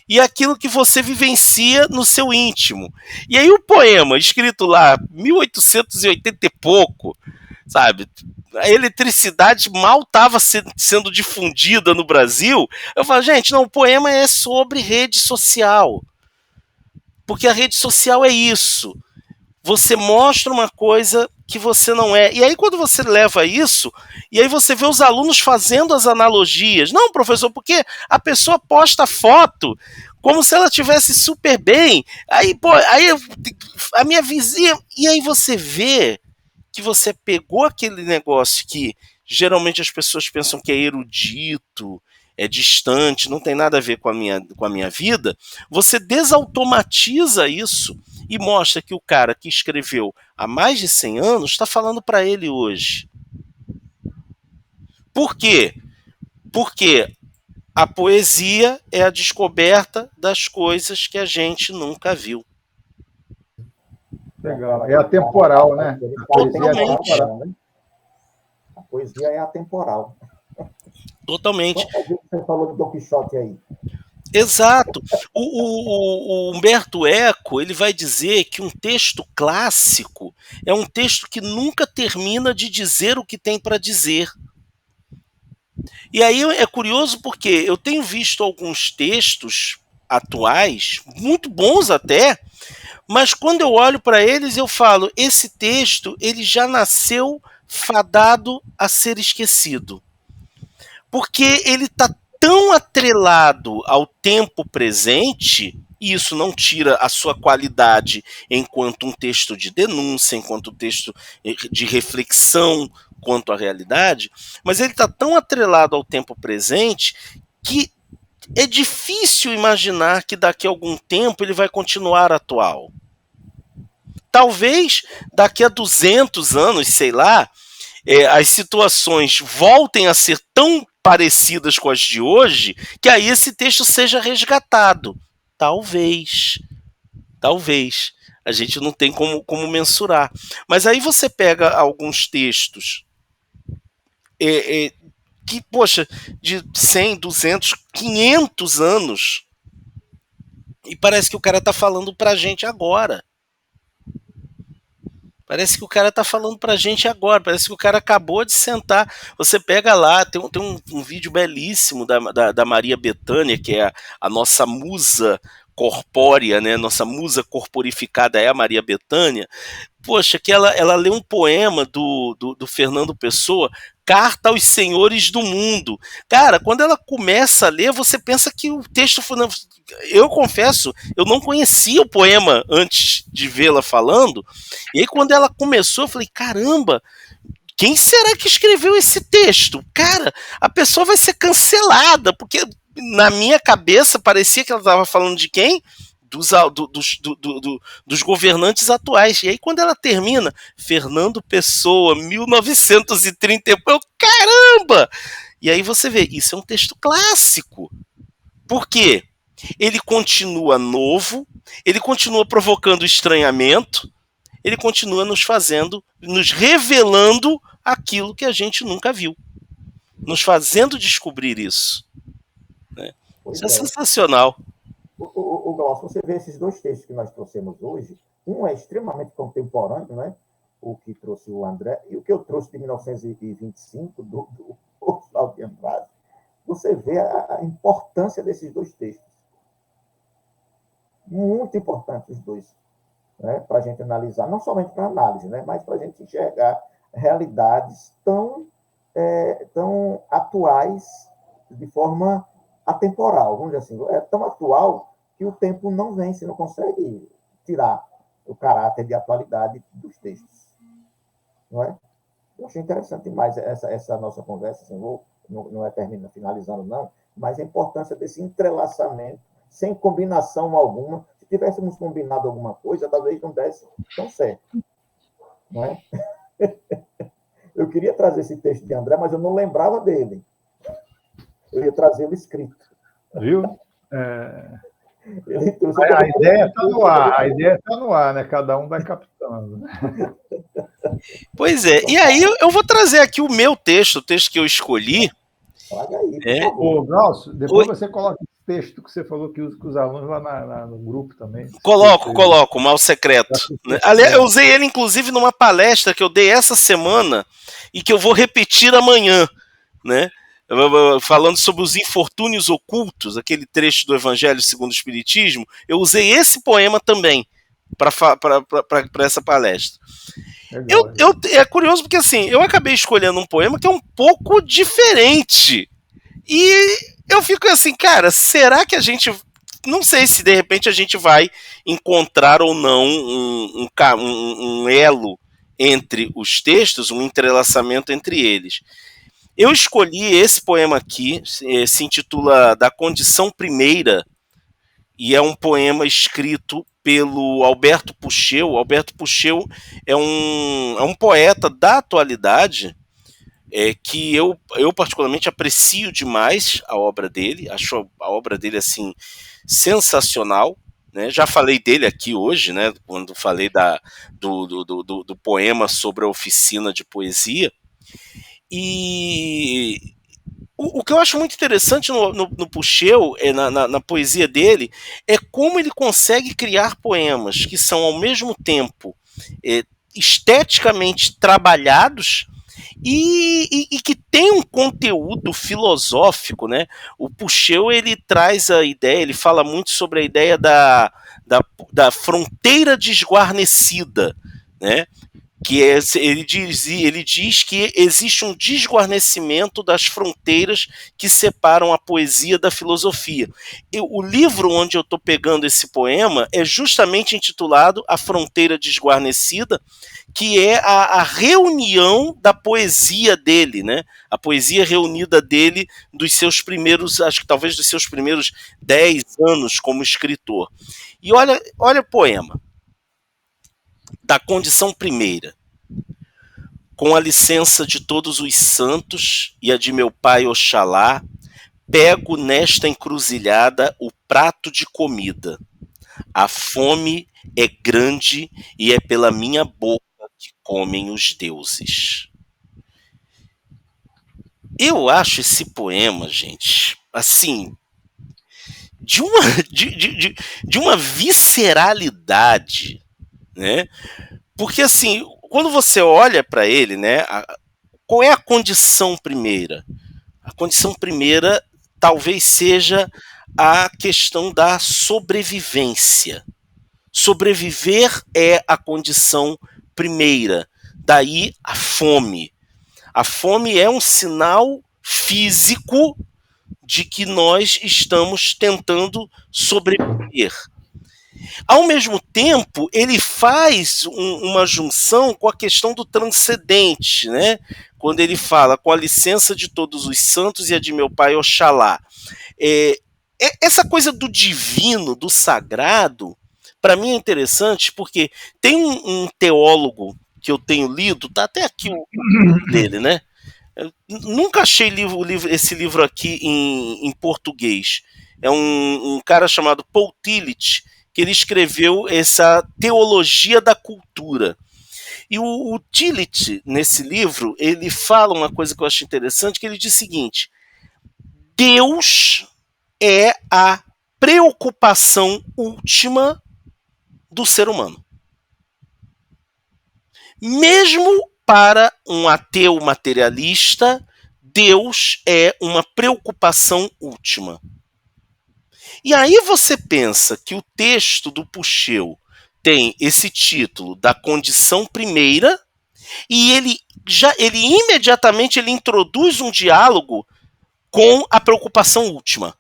e aquilo que você vivencia no seu íntimo. E aí o poema, escrito lá 1880 e pouco, sabe? A eletricidade mal estava sendo difundida no Brasil. Eu falo, gente, não, o poema é sobre rede social. Porque a rede social é isso. Você mostra uma coisa que você não é. E aí quando você leva isso, e aí você vê os alunos fazendo as analogias. Não, professor, porque a pessoa posta foto como se ela estivesse super bem. Aí, pô, aí a minha vizinha... E aí você vê que você pegou aquele negócio que geralmente as pessoas pensam que é erudito, é distante, não tem nada a ver com a minha vida, você desautomatiza isso e mostra que o cara que escreveu há mais de 100 anos está falando para ele hoje. Por quê? Porque a poesia é a descoberta das coisas que a gente nunca viu. Legal. É atemporal, né? Totalmente. A poesia é atemporal. Totalmente. Quantas vezes você falou de Don Quixote aí? Exato. O Humberto Eco, ele vai dizer que um texto clássico é um texto que nunca termina de dizer o que tem para dizer. E aí é curioso porque eu tenho visto alguns textos atuais, muito bons até, mas quando eu olho para eles eu falo, esse texto ele já nasceu fadado a ser esquecido. Porque ele está tão atrelado ao tempo presente, e isso não tira a sua qualidade enquanto um texto de denúncia, enquanto um texto de reflexão quanto à realidade, mas ele está tão atrelado ao tempo presente que é difícil imaginar que daqui a algum tempo ele vai continuar atual. Talvez daqui a 200 anos, sei lá, as situações voltem a ser tão parecidas com as de hoje, que aí esse texto seja resgatado. Talvez. Talvez. A gente não tem como mensurar. Mas aí você pega alguns textos que, poxa, de 100, 200, 500 anos, e parece que o cara tá falando pra gente agora. Parece que o cara tá falando pra gente agora, parece que o cara acabou de sentar. Você pega lá, tem um vídeo belíssimo da Maria Bethânia, que é a nossa musa corpórea, né? Nossa musa corporificada é a Maria Bethânia. Poxa, que ela lê um poema do Fernando Pessoa, Carta aos Senhores do Mundo. Cara, quando ela começa a ler, você pensa que o texto foi... Eu confesso, eu não conhecia o poema antes de vê-la falando, e aí quando ela começou, eu falei, caramba, quem será que escreveu esse texto? Cara, a pessoa vai ser cancelada, porque na minha cabeça parecia que ela estava falando de quem? Dos governantes atuais. E aí quando ela termina, Fernando Pessoa, 1930, eu, caramba! E aí você vê, isso é um texto clássico. Por quê? Ele continua novo, ele continua provocando estranhamento, ele continua nos revelando aquilo que a gente nunca viu, nos fazendo descobrir isso. Né? Isso é sensacional. O Glaucio, você vê esses dois textos que nós trouxemos hoje, um é extremamente contemporâneo, né? O que trouxe o André, e o que eu trouxe de 1925, do Oswald de Andrade. Você vê a importância desses dois textos. Muito importantes os dois, né? Para a gente analisar, não somente para análise, né? Mas para a gente enxergar realidades tão atuais de forma atemporal, vamos dizer assim. É tão atual que o tempo não vence, não consegue tirar o caráter de atualidade dos textos. Não é? Eu achei interessante demais essa nossa conversa, assim, não é finalizando, não, mas a importância desse entrelaçamento sem combinação alguma. Se tivéssemos combinado alguma coisa, talvez não desse tão certo. Não é? Eu queria trazer esse texto de André, mas eu não lembrava dele. Eu ia trazê-lo escrito. Viu? A ideia está no ar, né? Cada um vai captando. Pois é, e aí eu vou trazer aqui o meu texto, o texto que eu escolhi. Olha aí, Ô, Glaucio, depois você coloca esse texto que você falou que usa com os alunos lá no grupo também. Coloco, o Mal Secreto. Aliás, eu usei ele, inclusive, numa palestra que eu dei essa semana e que eu vou repetir amanhã, né? Falando sobre os infortúnios ocultos, aquele trecho do Evangelho segundo o Espiritismo, eu usei esse poema também para essa palestra. É curioso porque assim, eu acabei escolhendo um poema que é um pouco diferente. E eu fico assim, cara, será que a gente... Não sei se de repente a gente vai encontrar ou não um elo entre os textos, um entrelaçamento entre eles. Eu escolhi esse poema aqui, se intitula Da Condição Primeira, e é um poema escrito pelo Alberto Pucheu. Alberto Pucheu é um poeta da atualidade, que eu particularmente aprecio demais a obra dele, acho a obra dele assim sensacional, né? Já falei dele aqui hoje, né? Quando falei do poema sobre a oficina de poesia. E o que eu acho muito interessante no Puxeu, na poesia dele, é como ele consegue criar poemas que são ao mesmo tempo esteticamente trabalhados e que tem um conteúdo filosófico, né? O Puxeu, ele traz a ideia, ele fala muito sobre a ideia da fronteira desguarnecida, né? Que ele diz que existe um desguarnecimento das fronteiras que separam a poesia da filosofia. O livro onde eu estou pegando esse poema é justamente intitulado A Fronteira Desguarnecida, que é a reunião da poesia dele, né? A poesia reunida dele dos seus primeiros, acho que talvez dos seus primeiros 10 anos como escritor. E olha o poema. Da condição primeira. Com a licença de todos os santos e a de meu pai Oxalá, pego nesta encruzilhada o prato de comida. A fome é grande e é pela minha boca que comem os deuses. Eu acho esse poema, gente, assim, de uma visceralidade, né? Porque, assim, quando você olha para ele, né, qual é a condição primeira? A condição primeira talvez seja a questão da sobrevivência. Sobreviver é a condição primeira. Daí a fome. A fome é um sinal físico de que nós estamos tentando sobreviver. Ao mesmo tempo, ele faz uma junção com a questão do transcendente, né? Quando ele fala, com a licença de todos os santos e a de meu pai Oxalá. Essa coisa do divino, do sagrado, para mim é interessante, porque tem um teólogo que eu tenho lido, tá até aqui o livro dele, né? Eu nunca achei esse livro aqui em português. É um cara chamado Paul Tillich, que ele escreveu essa teologia da cultura. E o Tillich, nesse livro, ele fala uma coisa que eu acho interessante, que ele diz o seguinte: Deus é a preocupação última do ser humano. Mesmo para um ateu materialista, Deus é uma preocupação última. E aí você pensa que o texto do Puxeu tem esse título da condição primeira e ele imediatamente ele introduz um diálogo com a preocupação última.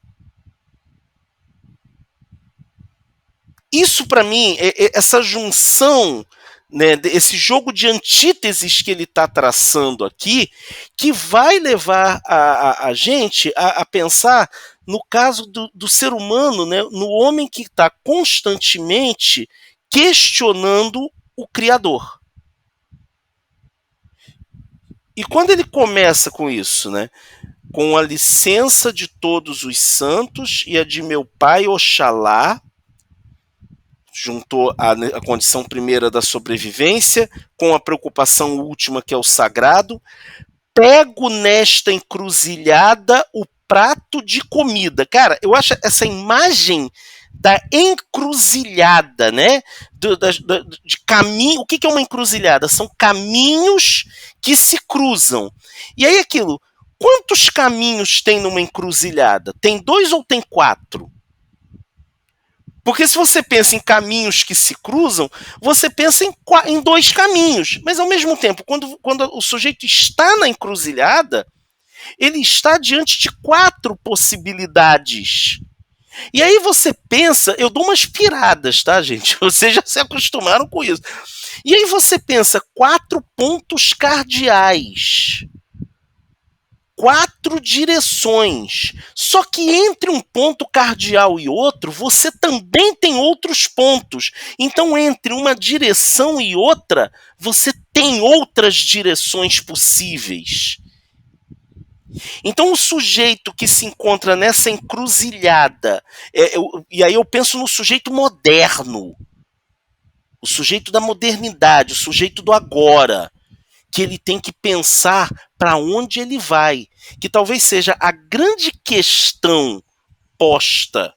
Isso, para mim, essa junção, né, esse jogo de antíteses que ele está traçando aqui, que vai levar a gente a pensar no caso do ser humano, né, no homem que está constantemente questionando o Criador. E quando ele começa com isso, né, com a licença de todos os santos e a de meu pai Oxalá, juntou a condição primeira da sobrevivência com a preocupação última, que é o sagrado. Pego nesta encruzilhada o prato de comida. Cara, eu acho essa imagem da encruzilhada, né? De caminho. O que é uma encruzilhada? São caminhos que se cruzam. E aí aquilo, quantos caminhos tem numa encruzilhada? Tem 2 ou tem 4? Porque se você pensa em caminhos que se cruzam, você pensa em 2 caminhos. Mas, ao mesmo tempo, quando o sujeito está na encruzilhada, ele está diante de 4 possibilidades. E aí você pensa, eu dou umas piradas, tá, gente? Vocês já se acostumaram com isso. E aí você pensa 4 pontos cardeais. 4 direções. Só que entre um ponto cardeal e outro, você também tem outros pontos. Então, entre uma direção e outra, você tem outras direções possíveis. Então, o sujeito que se encontra nessa encruzilhada, e aí eu penso no sujeito moderno, o sujeito da modernidade, o sujeito do agora, que ele tem que pensar para onde ele vai, que talvez seja a grande questão posta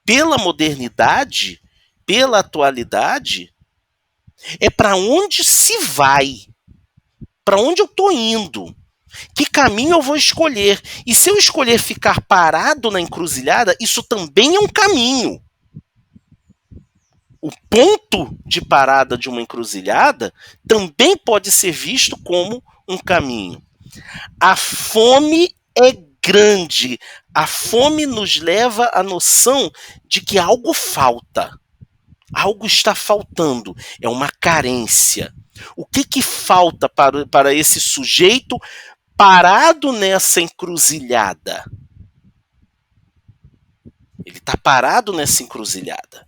pela modernidade, pela atualidade, é para onde se vai, para onde eu estou indo. Que caminho eu vou escolher? E se eu escolher ficar parado na encruzilhada, isso também é um caminho. O ponto de parada de uma encruzilhada também pode ser visto como um caminho. A fome é grande. A fome nos leva à noção de que algo falta. Algo está faltando. É uma carência. O que falta para esse sujeito parado nessa encruzilhada? Ele está parado nessa encruzilhada.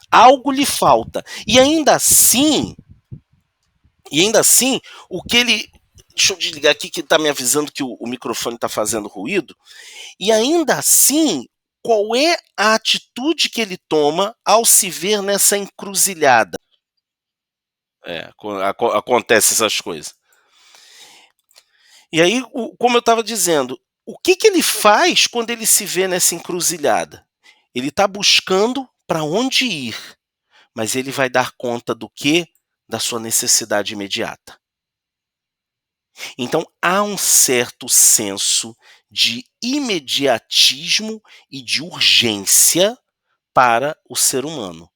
Algo lhe falta. E ainda assim, o que ele... Deixa eu desligar aqui que está me avisando que o microfone está fazendo ruído. E ainda assim, qual é a atitude que ele toma ao se ver nessa encruzilhada? Acontece essas coisas. E aí, como eu estava dizendo, o que ele faz quando ele se vê nessa encruzilhada? Ele está buscando para onde ir, mas ele vai dar conta do quê? Da sua necessidade imediata. Então, há um certo senso de imediatismo e de urgência para o ser humano.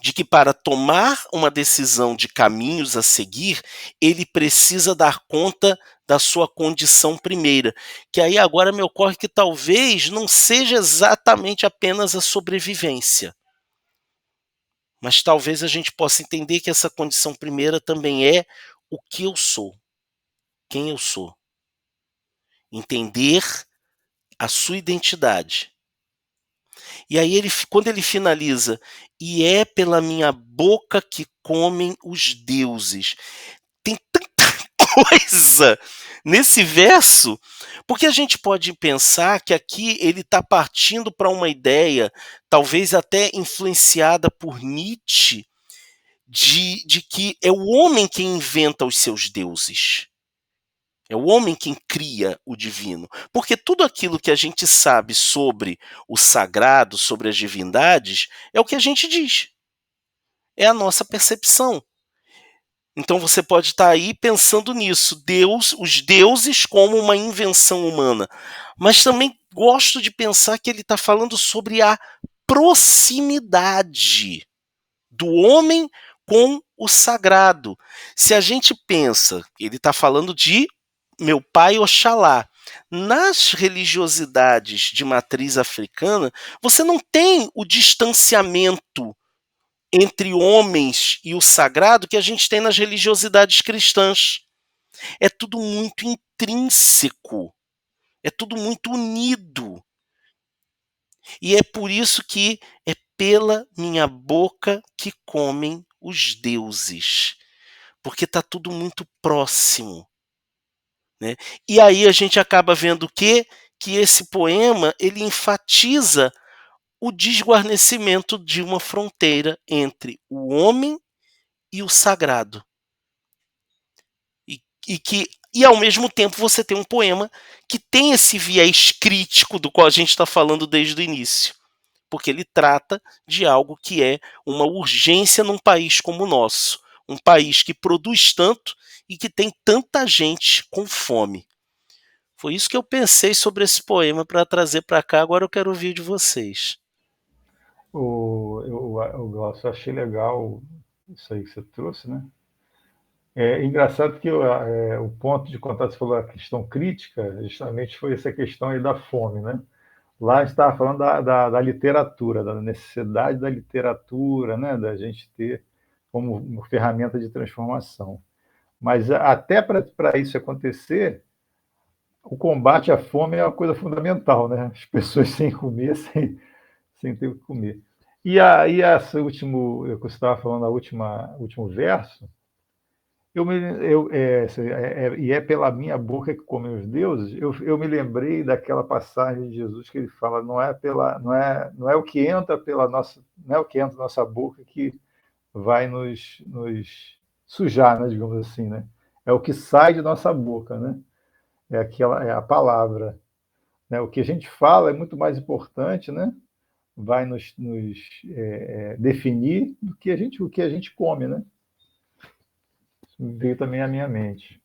De que para tomar uma decisão de caminhos a seguir, ele precisa dar conta da sua condição primeira. Que aí agora me ocorre que talvez não seja exatamente apenas a sobrevivência. Mas talvez a gente possa entender que essa condição primeira também é o que eu sou. Quem eu sou. Entender a sua identidade. E aí, quando ele finaliza, e é pela minha boca que comem os deuses. Tem tanta coisa nesse verso, porque a gente pode pensar que aqui ele está partindo para uma ideia, talvez até influenciada por Nietzsche, de que é o homem quem inventa os seus deuses. É o homem quem cria o divino. Porque tudo aquilo que a gente sabe sobre o sagrado, sobre as divindades, é o que a gente diz. É a nossa percepção. Então você pode estar aí pensando nisso, os deuses como uma invenção humana. Mas também gosto de pensar que ele está falando sobre a proximidade do homem com o sagrado. Se a gente pensa, ele está falando de meu pai Oxalá. Nas religiosidades de matriz africana, você não tem o distanciamento entre homens e o sagrado que a gente tem nas religiosidades cristãs. É tudo muito intrínseco, é tudo muito unido. E é por isso que é pela minha boca que comem os deuses, porque está tudo muito próximo. Né? E aí a gente acaba vendo que esse poema ele enfatiza o desguarnecimento de uma fronteira entre o homem e o sagrado. E ao mesmo tempo você tem um poema que tem esse viés crítico do qual a gente está falando desde o início. Porque ele trata de algo que é uma urgência num país como o nosso. Um país que produz tanto e que tem tanta gente com fome. Foi isso que eu pensei sobre esse poema para trazer para cá. Agora eu quero ouvir de vocês. Eu achei legal isso aí que você trouxe, né? É engraçado que o ponto de contato, você falou a questão crítica, justamente foi essa questão aí da fome, né? Lá a gente estava falando da literatura, da necessidade da literatura, né? Da gente ter como uma ferramenta de transformação. Mas até para isso acontecer, o combate à fome é uma coisa fundamental, né? As pessoas sem comer, sem ter o que comer. E aí, esse último, eu estava falando, último verso, E é pela minha boca que comem os deuses. Eu me lembrei daquela passagem de Jesus que ele fala, não é o que entra pela nossa, não é o que entra na nossa boca que vai nos sujar, né, digamos assim, né? É o que sai de nossa boca, né? É a palavra, né? O que a gente fala é muito mais importante, né? Vai nos definir do que o que a gente come, né? Isso veio também à minha mente.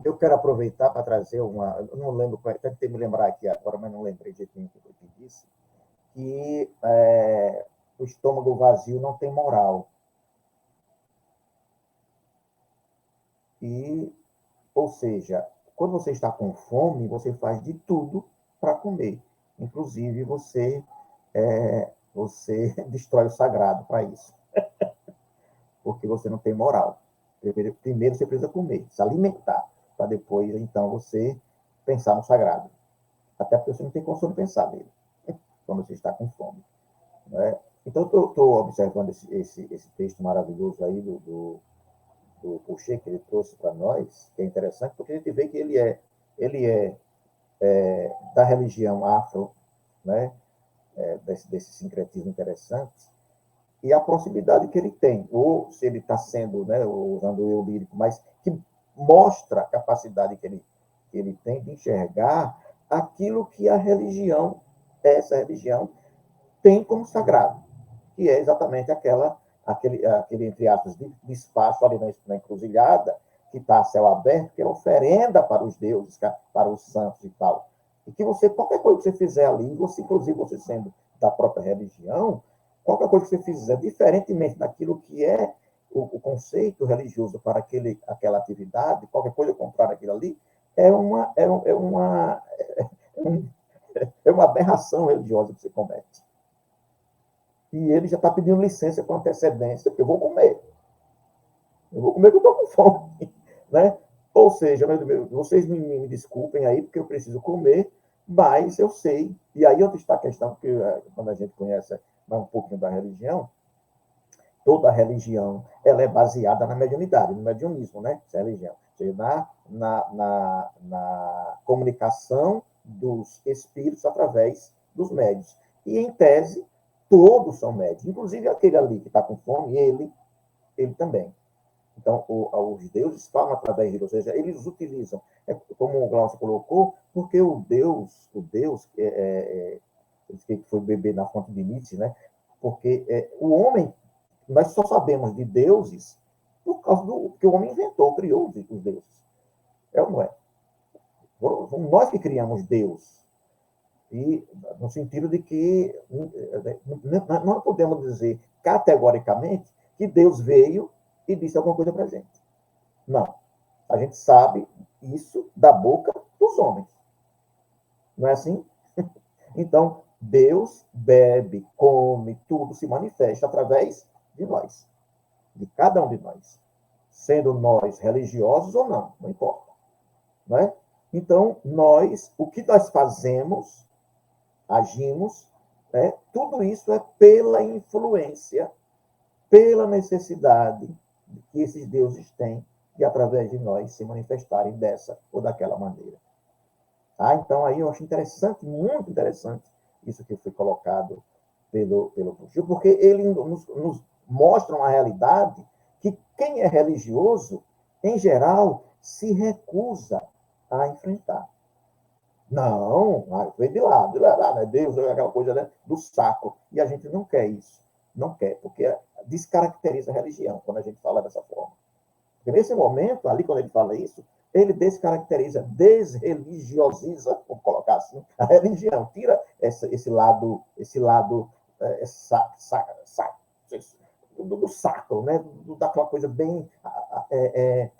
Eu quero aproveitar para trazer uma. Eu não lembro, tentei me lembrar aqui agora, mas não lembrei de quem que disse, que o estômago vazio não tem moral. E, ou seja, quando você está com fome, você faz de tudo para comer. Inclusive, você destrói o sagrado para isso, porque você não tem moral. Primeiro você precisa comer, se alimentar, para depois, então, você pensar no sagrado. Até porque você não tem condição de pensar nele, quando você está com fome. Né? Então, eu estou observando esse texto maravilhoso aí do Pouchet, que ele trouxe para nós, que é interessante, porque a gente vê que ele é da religião afro, né? Desse sincretismo interessante, e a proximidade que ele tem, ou se ele está sendo, né, usando o eu lírico, mas que mostra a capacidade que ele tem de enxergar aquilo que essa religião, tem como sagrado, que é exatamente aquele entre aspas, de espaço ali na encruzilhada, que está a céu aberto, que é oferenda para os deuses, para os santos e tal. E que qualquer coisa que você fizer ali, inclusive você sendo da própria religião, qualquer coisa que você fizer, diferentemente daquilo que é o conceito religioso para aquela atividade, qualquer coisa contrária àquilo ali, é uma aberração religiosa que você comete. E ele já está pedindo licença com antecedência, porque eu vou comer. Eu vou comer porque eu estou com fome. Né? Ou seja, vocês me desculpem aí, porque eu preciso comer, mas eu sei. E aí onde está a questão, porque quando a gente conhece mais um pouquinho da religião, toda religião ela é baseada na mediunidade, no mediunismo, né? Essa é a religião. Ou seja, na comunicação dos espíritos através dos médios. E, em tese, todos são médios. Inclusive aquele ali que está com fome, ele também. Então, os deuses falam através dele, ou seja, eles utilizam, como o Glaucio colocou, porque o Deus que foi beber na fonte de Nietzsche, né? Porque o homem, nós só sabemos de deuses por causa do que o homem inventou, criou os deuses. É ou não é? Somos nós que criamos Deus. E no sentido de que não podemos dizer categoricamente que Deus veio e disse alguma coisa para a gente. Não. A gente sabe isso da boca dos homens. Não é assim? Então, Deus bebe, come, tudo se manifesta através de nós, de cada um de nós. Sendo nós religiosos ou não importa. Não é? Então, o que nós fazemos, agimos, né? Tudo isso é pela influência, pela necessidade que esses deuses têm de, através de nós, se manifestarem dessa ou daquela maneira. Tá? Então, aí eu acho interessante, muito interessante, isso que foi colocado pelo Puxil, porque ele nos mostra uma realidade que quem é religioso, em geral, se recusa a enfrentar. Não, vem de lá, né? Deus, aquela coisa, né, do saco. E a gente não quer isso. Não quer, porque descaracteriza a religião quando a gente fala dessa forma. Porque nesse momento, ali, quando ele fala isso, ele descaracteriza, desreligiosiza, vamos colocar assim, a religião. Tira esse lado do sacro, né? Daquela coisa bem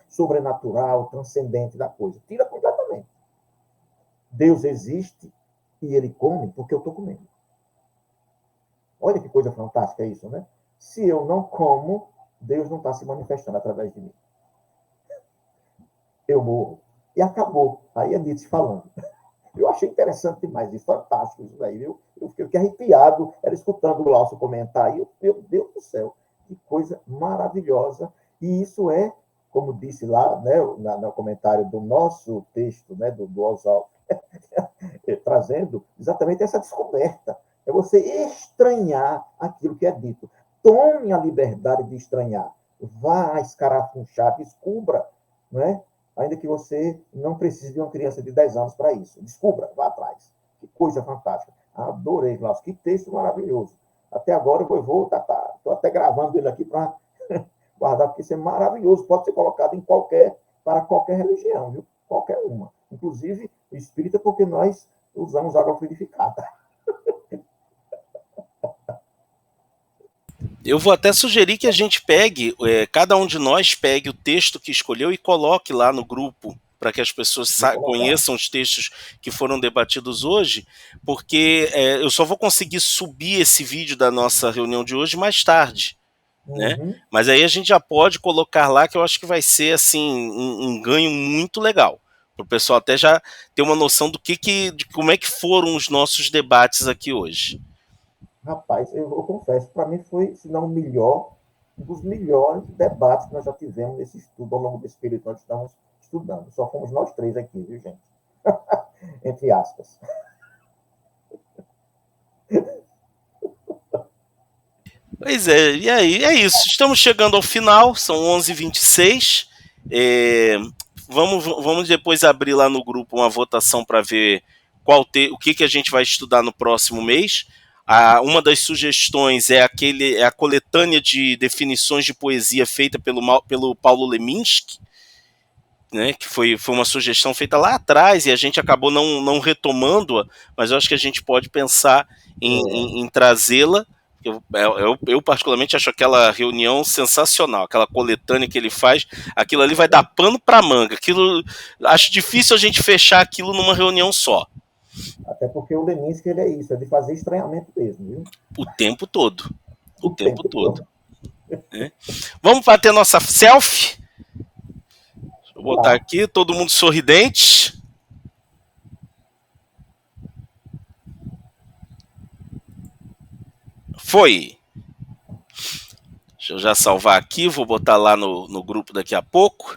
sobrenatural, transcendente da coisa. Tira completamente. Deus existe e ele come porque eu estou comendo. Olha que coisa fantástica isso, né? Se eu não como, Deus não está se manifestando através de mim. Eu morro. E acabou. Aí é Nietzsche falando. Eu achei interessante demais, isso fantástico isso daí, viu? Eu fiquei arrepiado, era escutando o Lácio comentar, e meu Deus do céu, que coisa maravilhosa. E isso é, como disse lá, né, no comentário do nosso texto, né, do Oswaldo, trazendo exatamente essa descoberta. É você estranhar aquilo que é dito. Tome a liberdade de estranhar. Vá escarafunchar, descubra, né? Ainda que você não precise de uma criança de 10 anos para isso. Descubra, vá atrás. Que coisa fantástica. Adorei, Glaucio. Que texto maravilhoso. Até agora eu vou estou até gravando ele aqui para guardar, porque isso é maravilhoso. Pode ser colocado para qualquer religião, viu? Qualquer uma. Inclusive espírita, porque nós usamos água fluidificada. Eu vou até sugerir que a gente pegue, cada um de nós pegue o texto que escolheu e coloque lá no grupo, para que as pessoas conheçam os textos que foram debatidos hoje, porque eu só vou conseguir subir esse vídeo da nossa reunião de hoje mais tarde. Né? Mas aí a gente já pode colocar lá, que eu acho que vai ser assim um ganho muito legal, para o pessoal até já ter uma noção de como é que foram os nossos debates aqui hoje. Rapaz, eu confesso, para mim foi, se não o melhor, um dos melhores debates que nós já tivemos nesse estudo ao longo desse período que nós estamos estudando. Só fomos nós três aqui, viu, gente? Entre aspas. Pois é, e aí, é isso. Estamos chegando ao final, são 11h26. Vamos depois abrir lá no grupo uma votação para ver o que a gente vai estudar no próximo mês. Uma das sugestões é a coletânea de definições de poesia feita pelo Paulo Leminski, né, que foi uma sugestão feita lá atrás e a gente acabou não retomando-a, mas eu acho que a gente pode pensar em trazê-la. Eu particularmente acho aquela reunião sensacional, aquela coletânea que ele faz, aquilo ali vai dar pano para manga. Acho difícil a gente fechar aquilo numa reunião só. Até porque o Leminski, ele é isso, é de fazer estranhamento mesmo, viu? O tempo todo. O tempo todo. Vamos bater nossa selfie? Deixa eu botar aqui, todo mundo sorridente. Foi. Deixa eu já salvar aqui, vou botar lá no grupo daqui a pouco.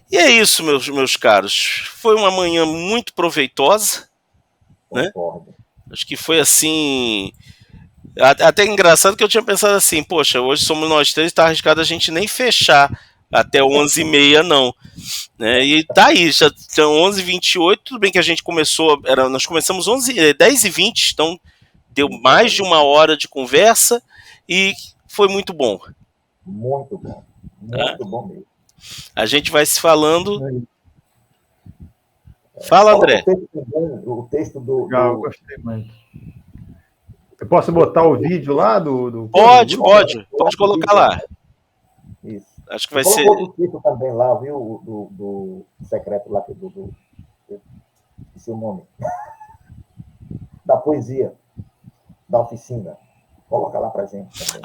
E é isso, meus caros. Foi uma manhã muito proveitosa, né? Acho que foi assim... Até engraçado que eu tinha pensado assim, poxa, hoje somos nós três, tá arriscado a gente nem fechar até 11h30, não. Né? E tá aí, já são 11h28, tudo bem que a gente nós começamos 10h20, então deu mais de uma hora de conversa e foi muito bom. Muito bom. Muito bom mesmo. A gente vai se falando. Fala, André. O texto do... Legal, gostei muito. Eu posso botar o vídeo lá do Pode colocar lá. Isso. Acho que vai ser... outro título também lá, viu? Do secreto lá, esqueci o nome. Da poesia, da oficina. Coloca lá pra gente também.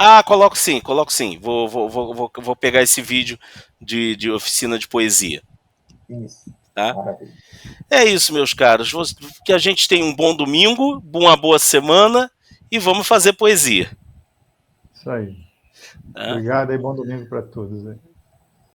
Coloco sim. Vou pegar esse vídeo de oficina de poesia. Isso. Tá? Maravilha. É isso, meus caros. Que a gente tenha um bom domingo, uma boa semana e vamos fazer poesia. Isso aí. Tá? Obrigado e bom domingo para todos.